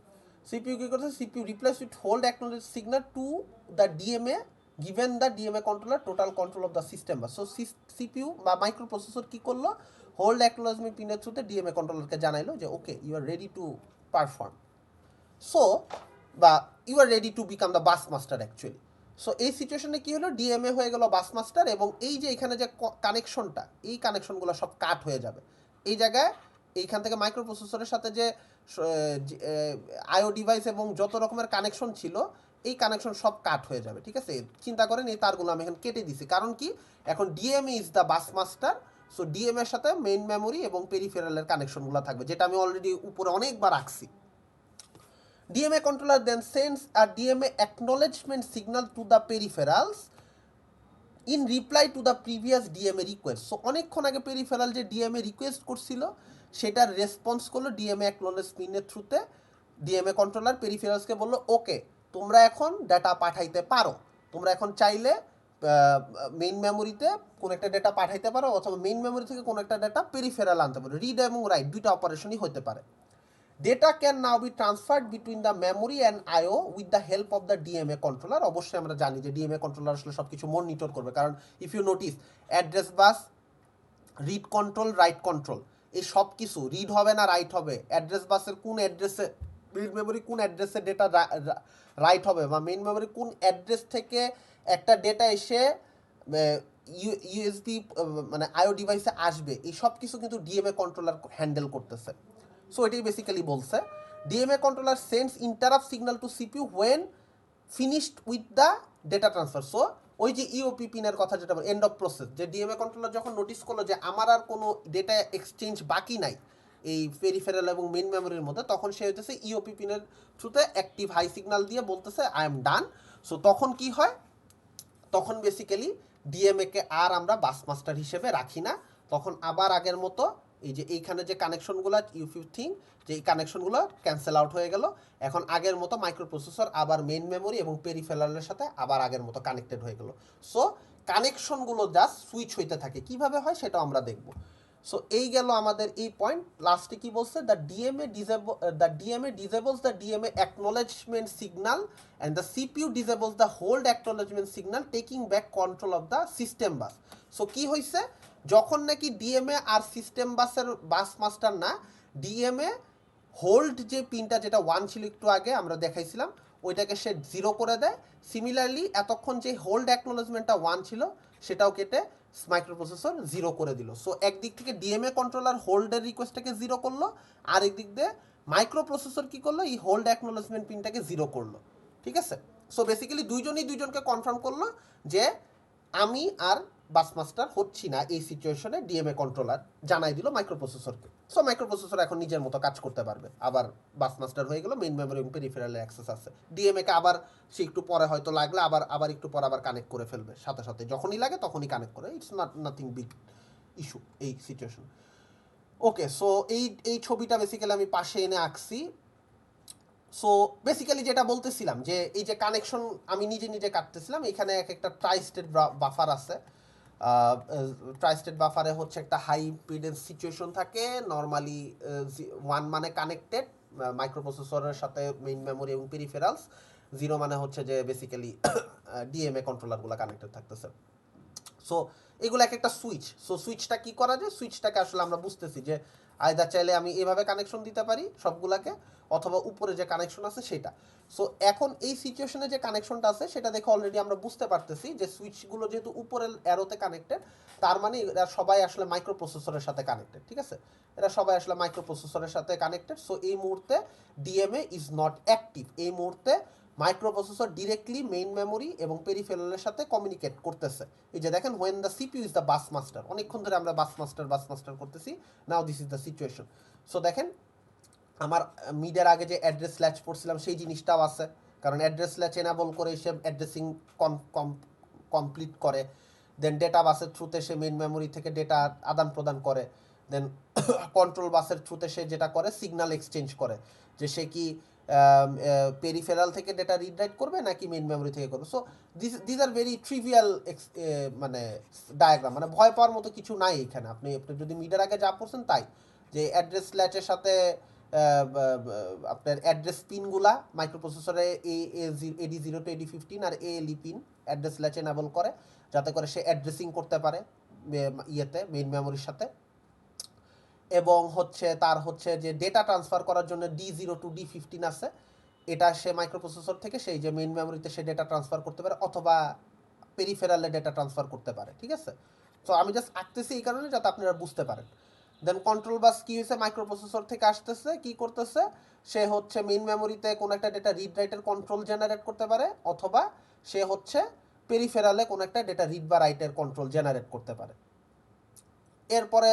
সিপিইউ কি করতেছে, CPU replies with hold acknowledge signal to the DMA given the DMA controller total control of the system bus. So CPU বা micro processor কি করলো, hold acknowledgement পিনের থ্রুতে DMA কন্ট্রোলারকে জানাইলো যে okay you are ready to perform, so বা you are ready to become the bus master actually. So এই সিচুয়েশনে কি হলো, ডিএমএ হয়ে গেল বাস মাস্টার এবং এই যে এখানে যে কানেকশনটা, এই কানেকশনগুলো সব কাট হয়ে যাবে। এই জায়গায় এইখান থেকে মাইক্রো প্রসেসরের সাথে যে আইও ডিভাইস এবং যত রকমের কানেকশন ছিল এই কানেকশন সব কাট হয়ে যাবে, ঠিক আছে। চিন্তা করেন এই তারগুলো আমি এখন কেটে দিছি, কারণ কি এখন DMA is the bus master. So ডিএমএর সাথে মেইন মেমোরি এবং পেরিফেরালের কানেকশনগুলো থাকবে, যেটা আমি অলরেডি উপরে অনেকবার রাখছি। DMA controller then sends a DMA acknowledgement signal to the peripherals in reply to the previous DMA request. So অনেকক্ষণ আগে পেরিফেরাল যে ডিএমএ রিকোয়েস্ট করছিল সেটার রেসপন্স করলো ডিএমএ অ্যাকনোলেজ পিনের থ্রুতে। ডিএমএ কন্ট্রোলার পেরিফেরালসকে বললো ওকে তোমরা এখন ডাটা পাঠাইতে পারো, তোমরা এখন চাইলে মেইন মেমোরিতে কোনো একটা ডেটা পাঠাইতে পারো অথবা মেইন মেমোরি থেকে কোনো একটা ডেটা পেরিফেরাল আনতে পারো। রিড এবং রাইট দুইটা অপারেশনই হতে পারে। Data can now be transferred between the memory and I/O with the help of the DMA controller. অবশ্যই আমরা জানি যে ডিএমএ কন্ট্রোলার আসলে সব কিছু মনিটর করবে, কারণ if you notice address bus, read control, write control, এই সব কিছু রিড হবে না রাইট হবে, অ্যাড্রেস বাসের কোন অ্যাড্রেসে মেইন মেমোরি কোন অ্যাড্রেসে ডেটা রাইট হবে বা মেইন মেমোরি কোন অ্যাড্রেস থেকে একটা ডেটা এসে ইউএসবি মানে আইও ডিভাইসে আসবে, এই সব কিছু কিন্তু ডিএমএ কন্ট্রোলার হ্যান্ডেল করতেছে। সো এটাই বেসিক্যালি বলছে DMA controller sends interrupt signal two CPU when finished with the data transfer. So ওই যে ইওপি পিনের কথা যেটা এন্ড অফ প্রসেস, যে ডিএমএ কন্ট্রোলার যখন নোটিস করলো যে আমার আর কোনো ডেটা এক্সচেঞ্জ বাকি নাই এই পেরিফেরাল এবং মেইন মেমোরির মধ্যে, তখন সে হইতেছে ইওপি পিনের থ্রুতে অ্যাক্টিভ হাই সিগন্যাল দিয়ে বলতেছে আই এম ডান। সো তখন কি হয়, তখন বেসিক্যালি ডিএমএ কে আর আমরা বাস মাস্টার হিসেবে রাখি না, তখন আবার আগের মতো এই যে এইখানে যে কানেকশনগুলো ইউ থিঙ্ক যে এই কানেকশনগুলো ক্যান্সেল আউট হয়ে গেল, এখন আগের মতো মাইক্রোপ্রসেসর আবার মেইন মেমোরি এবং পেরিফেরালের সাথে আবার আগের মতো কানেক্টেড হয়ে গেল। সো কানেকশনগুলো জাস্ট সুইচ হইতে থাকে, কিভাবে হয় সেটাও আমরা দেখব। সো এই গেল আমাদের এই পয়েন্ট। লাস্টে কি বলছে, the DMA disables the DMA acknowledgement signal and the CPU disables the hold acknowledgement signal taking back control of the system bus. So কি হয়েছে, যখন নাকি ডিএমএ আর সিস্টেম বাসের বাস মাস্টার না, ডিএমএ হোল্ড যে পিনটা যেটা 1 ছিল একটু আগে আমরা দেখাইছিলাম, ওইটাকে সে 0 করে দেয়। সিমিলারলি এতক্ষণ যে হোল্ড অ্যাকনোলেজমেন্টটা 1 ছিল সেটাও কেটে মাইক্রোপ্রসেসর 0 করে দিল। সো একদিক থেকে ডিএমএ কন্ট্রোলার হোল্ডের রিকোয়েস্টটাকে 0 করলো, আর একদিক দিয়ে মাইক্রোপ্রসেসর কি করলো, এই হোল্ড অ্যাকনোলেজমেন্ট পিনটাকে 0 করলো। ঠিক আছে, সো বেসিক্যালি দুইজনই দুইজনকে কনফার্ম করলো যে আমি আর বাস মাস্টার হচ্ছি না এই সিচুয়েশনে, ডিএমএ কন্ট্রোলার জানাই দিল মাইক্রোপ্রসেসরকে। সো মাইক্রোপ্রসেসর এখন নিজের মতো কাজ করতে পারবে, আবার বাস মাস্টার হয়ে গেল, মেইন মেমোরি এবং পেরিফেরালে অ্যাক্সেস আছে। ডিএমএ কে আবার সে একটু পরে হয়তো লাগলে আবার একটু পরে আবার কানেক্ট করে ফেলবে, সাথে সাথে যখনই লাগে তখনই কানেক্ট করে। ইটস নাথিং বিগ ইস্যু এই সিচুয়েশন। ওকে, সো এই ছবিটা বেসিক্যালি আমি পাশে এনে আঁকছি। সো বেসিক্যালি যেটা বলতেছিলাম যে এই যে কানেকশন আমি নিজে কাটতেছিলাম, এখানে একটা ট্রাই স্টেট বাফার আছে। ট্রাই স্টেট বাফারে হচ্ছে একটা হাই ইম্পিডেন্স সিচুয়েশন থাকে, নর্মালি 1 মানে কানেক্টেড মাইক্রোপ্রসেসরের সাথে মেইন মেমোরি এবং পেরিফেরালস, 0 মানে হচ্ছে যে বেসিক্যালি ডিএমএ কন্ট্রোলারগুলো কানেক্টেড থাকতেছে। সো এগুলো একটা সুইচ। সো সুইচটা কি করা যায়, সুইচটাকে আসলে আমরা বুঝতেছি যে আয়দা চাইলে আমি এভাবে কানেকশন দিতে পারি সবগুলাকে, অথবা উপরে যে কানেকশন আছে সেটা। সো এখন এই সিচুয়েশনে যে কানেকশনটা আছে সেটা দেখে অলরেডি আমরা বুঝতে পারতেছি যে সুইচগুলো যেহেতু উপরের অ্যারোতে কানেক্টেড, তার মানে এরা সবাই আসলে মাইক্রোপ্রসেসরের সাথে কানেক্টেড। ঠিক আছে, এরা সবাই আসলে মাইক্রোপ্রসেসরের সাথে কানেক্টেড। সো এই মুহূর্তে ডিএমএ ইজ নট অ্যাক্টিভ। এই মুহূর্তে মাইক্রোপ্রসেসর ডিরেক্টলি মেইন মেমোরি এবং পেরিফেরালের সাথে কমিউনিকেট করতেছে। এই যে দেখেন, when the CPU is the bus master, অনেকক্ষণ ধরে আমরা বাস মাস্টার করতেছি, now this is the situation. So দেখেন আমার মিডের আগে যে অ্যাড্রেস ল্যাচ পড়ছিলাম সেই জিনিসটাও আছে, কারণ অ্যাড্রেস ল্যাচ এনাবল করে সে অ্যাড্রেসিং কমপ্লিট করে। দেন ডেটা বাসের থ্রুতে সে মেইন মেমোরি থেকে ডেটা আদান প্রদান করে। দেন কন্ট্রোল বাসের থ্রুতে সে যেটা করে সিগন্যাল এক্সচেঞ্জ করে, যে সে কি পেরিফেরাল থেকে ডেটা রিড রাইট করবে নাকি মেইন মেমোরি থেকে করবে। So this are very trivial মানে ডায়াগ্রাম, মানে ভয় পাওয়ার মতো কিছু নাই এখানে। আপনি যদি মিডের আগে যা পড়ছেন তাই, যে অ্যাড্রেস ল্যাচের সাথে আপনার অ্যাড্রেস পিনগুলা মাইক্রোপ্রসেসরে AD0 to AD15 আর ALE pin address latch enable করে, যাতে করে সে অ্যাড্রেসিং করতে পারে ইয়েতে মেইন মেমোরির সাথে। এবং হচ্ছে তার হচ্ছে যে ডেটা ট্রান্সফার করার জন্য D0 to D15 আছে, এটা সে মাইক্রোপ্রসেসর থেকে সেই যে মেইন মেমোরিতে সে ডেটা ট্রান্সফার করতে পারে, অথবা পেরিফেরালে ডেটা ট্রান্সফার করতে পারে। ঠিক আছে, তো আমি জাস্ট আঁকতেছি এই কারণে যাতে আপনারা বুঝতে পারেন। দেন কন্ট্রোল বাস কি হয়েছে, মাইক্রোপ্রসেসর থেকে আসতেছে, কি করতেছে, সে হচ্ছে মেইন মেমোরিতে কোনো একটা ডেটা রিড রাইটের কন্ট্রোল জেনারেট করতে পারে, অথবা সে হচ্ছে পেরিফেরালে কোনো একটা ডেটা রিড বা রাইটের কন্ট্রোল জেনারেট করতে পারে। এরপরে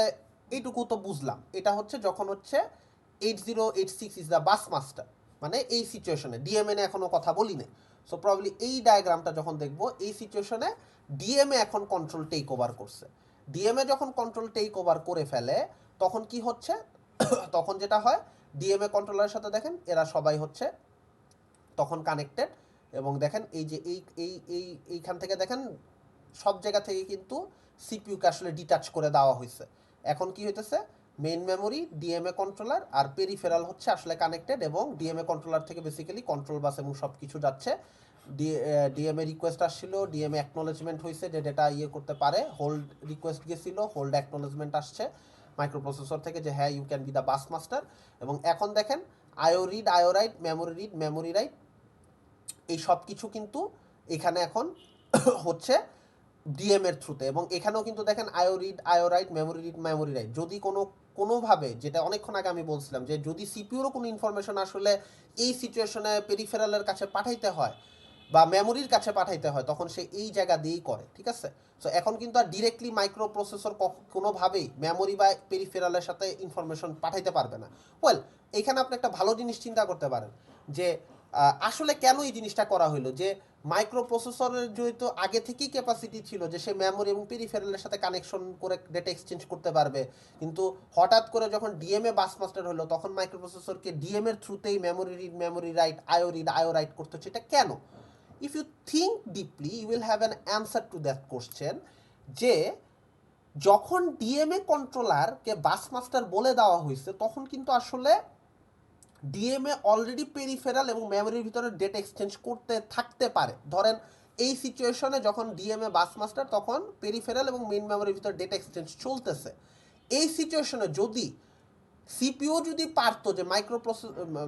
এইটুকু তো বুঝলাম, এটা হচ্ছে যখন হচ্ছে 8086 ইজ দ্য বাস মাস্টার, মানে এই সিচুয়েশনে ডিএমএ এখনো কথা বলি না। সো প্রবাবলি এই ডায়াগ্রামটা যখন দেখবো, এই সিচুয়েশনে ডিএমএ এখন কন্ট্রোল টেক ওভার করছে। ডিএমএ যখন কন্ট্রোল টেক ওভার করে ফেলে তখন কি হচ্ছে, তখন যেটা হয় ডিএমএ কন্ট্রোলারের সাথে দেখেন এরা সবাই হচ্ছে তখন কানেক্টেড। এবং দেখেন এই যে এইখান থেকে দেখেন সব জায়গা থেকে কিন্তু সিপিইউকে আসলে ডিটাচ করে দেওয়া হয়েছে। এখন কি হইতেছে, মেইন মেমোরি, ডিএমএ কন্ট্রোলার আর পেরিফেরাল হচ্ছে আসলে কানেক্টেড, এবং ডিএমএ কন্ট্রোলার থেকে বেসিক্যালি কন্ট্রোল বাস এবং সব কিছু যাচ্ছে। ডিএমএ রিকোয়েস্ট আসছিল, ডিএমএ অ্যাকনোলেজমেন্ট হয়েছে যে ডেটা করতে পারে, হোল্ড রিকোয়েস্ট গেছিল, হোল্ড অ্যাকনোলেজমেন্ট আসছে মাইক্রোপ্রসেসর থেকে যে হ্যাঁ you can be the bus master. এবং এখন দেখেন আইও রিড, আইও রাইট, মেমোরি রাইট, এই সব কিছু কিন্তু এখানে এখন হচ্ছে ডিএমএর থ্রুতে। এবং এখানেও কিন্তু দেখেন আইও রিড, আইও রাইট, মেমোরি রাইট। যদি কোনোভাবে, যেটা অনেকক্ষণ আগে আমি বলছিলাম, যে যদি সিপিইউরও কোনো ইনফরমেশন আসলে এই সিচুয়েশনে পেরিফেরালের কাছে পাঠাইতে হয় বা মেমোরির কাছে পাঠাইতে হয়, তখন সে এই জায়গা দিয়েই করে। ঠিক আছে, সো এখন কিন্তু আর ডিরেক্টলি মাইক্রোপ্রসেসর কোনোভাবেই মেমোরি বা পেরিফেরালের সাথে ইনফরমেশন পাঠাইতে পারবে না। ওয়েল, এখানে আপনি একটা ভালো জিনিস চিন্তা করতে পারেন, যে আসলে কেন এই জিনিসটা করা হলো যে মাইক্রো প্রসেসরের যেহেতু আগে থেকেই ক্যাপাসিটি ছিল যে সে মেমোরি এবং পেরিফেরালের সাথে কানেকশন করে ডেটা এক্সচেঞ্জ করতে পারবে, কিন্তু হঠাৎ করে যখন ডিএমএ বাস মাস্টার হলো তখন মাইক্রো প্রসেসরকে ডিএম এর থ্রুতেই memory read memory write IO write করতে হচ্ছে। এটা কেন? If you think deeply you will have an answer to that question, যে যখন ডিএমএ কন্ট্রোলারকে বাস মাস্টার বলে দেওয়া হয়েছে তখন কিন্তু আসলে ডিএমএ অলরেডি পেরিফেরাল এবং মেমোরির ভিতরে ডেটা এক্সচেঞ্জ করতে থাকতে পারে। ধরেন এই সিচুয়েশনে যখন ডিএমএ বাস মাস্টার তখন পেরিফেরাল এবং মেইন মেমোরির ভিতরে ডেটা এক্সচেঞ্জ চলতেছে। এই সিচুয়েশনে যদি সিপিইউ যদি পারতো যে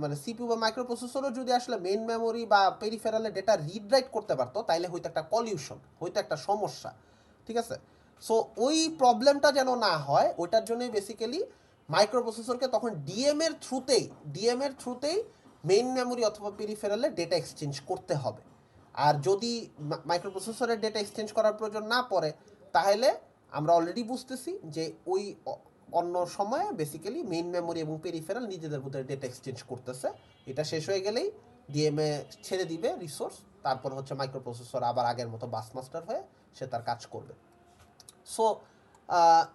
মানে সিপিইউ বা মাইক্রো প্রসেসরও যদি আসলে মেইন মেমোরি বা পেরিফেরালে ডেটা রিড রাইট করতে পারতো, তাইলে হয়তো একটা কলিউশন, হয়তো একটা সমস্যা, ঠিক আছে? সো ওই প্রবলেমটা যেন না হয় ওইটার জন্যই বেসিক্যালি মাইক্রো প্রসেসরকে তখন ডিএম এর থ্রুতেই মেইন মেমোরি অথবা পেরিফেরালে ডেটা এক্সচেঞ্জ করতে হবে। আর যদি মাইক্রো প্রসেসরের ডেটা এক্সচেঞ্জ করার প্রয়োজন না পড়ে তাহলে আমরা অলরেডি বুঝতেছি যে ওই অন্য সময়ে বেসিক্যালি মেইন মেমোরি এবং পেরিফেরাল নিজেদের মধ্যে ডেটা এক্সচেঞ্জ করতেছে। এটা শেষ হয়ে গেলেই ডিএমএ ছেড়ে দিবে রিসোর্স, তারপর হচ্ছে মাইক্রো প্রসেসর আবার আগের মতো বাস মাস্টার হয়ে সে তার কাজ করবে। সো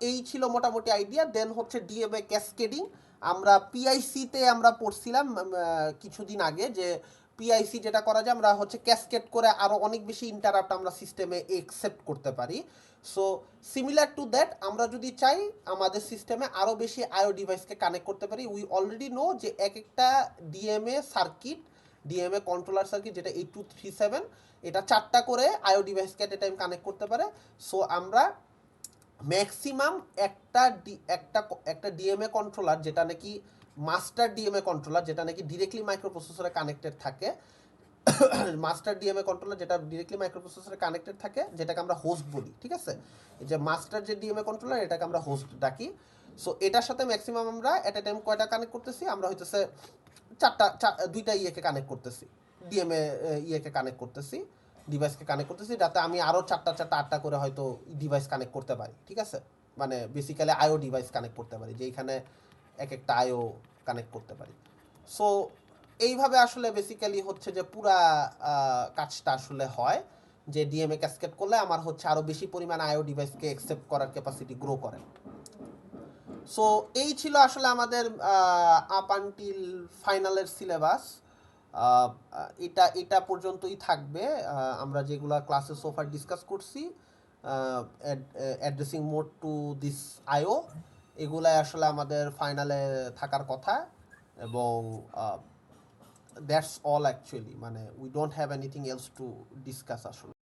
এই ছিল মোটামুটি আইডিয়া। দেন হচ্ছে ডিএমএ ক্যাসকেডিং। আমরা পিআইসিতে আমরা পড়ছিলাম কিছুদিন আগে যে পিআইসি যেটা করা যায়, আমরা হচ্ছে ক্যাসকেড করে আরও অনেক বেশি ইন্টারাপ্ট আমরা সিস্টেমে একসেপ্ট করতে পারি। সো সিমিলার টু দ্যাট আমরা যদি চাই আমাদের সিস্টেমে আরও বেশি আইও ডিভাইসকে কানেক্ট করতে পারি, উই অলরেডি নো যে এক একটা DMA circuit, DMA controller circuit যেটা 8237, এটা 4টা করে আইও ডিভাইসকে এট এ টাইম কানেক্ট করতে পারে। সো আমরা ম্যাক্সিমাম একটা ডিএমএ কন্ট্রোলার যেটা নাকি মাস্টার ডিএমএ কন্ট্রোলার যেটা নাকি ডিরেক্টলি মাইক্রো প্রসেসরে কানেক্টেড থাকে, মাস্টার ডিএমএ কন্ট্রোলার যেটা ডিরেক্টলি মাইক্রো প্রসেসরে কানেক্টেড থাকে, যেটাকে আমরা হোস্ট বলি, ঠিক আছে? এই যে মাস্টার যে ডিএমএ কন্ট্রোলার এটাকে আমরা হোস্ট ডাকি। সো এটার সাথে ম্যাক্সিমাম আমরা এট এ টাইম কয়টা কানেক্ট করতেছি? আমরা হইতেছে দুইটা ইয়েকে কানেক্ট করতেছি, ডিএমএ ইয়েকে কানেক্ট করতেছি, ডিভাইসকে কানেক্ট করতেছি, যাতে আমি আরও 8টা করে হয়তো ডিভাইস কানেক্ট করতে পারি, ঠিক আছে? মানে বেসিক্যালি আইও ডিভাইস কানেক্ট করতে পারি, যে এইখানে এক একটা আইও কানেক্ট করতে পারি। সো এইভাবে আসলে বেসিক্যালি হচ্ছে যে পুরা কাজটা আসলে হয় যে ডিএমএ ক্যাসকেড করলে আমার হচ্ছে আরও বেশি পরিমাণ আইও ডিভাইসকে অ্যাকসেপ্ট করার ক্যাপাসিটি গ্রো করে। সো এই ছিল আসলে আমাদের আপ আনটিল ফাইনালের সিলেবাস। এটা পর্যন্তই থাকবে। আমরা যেগুলা ক্লাসে সোফার ডিসকাস করছি, অ্যাড্রেসিং মোড টু দিস আইও, এগুলাই আসলে আমাদের ফাইনালে থাকার কথা। এবং দ্যাটস অল অ্যাকচুয়ালি, মানে we don't have anything else to discuss আসলে।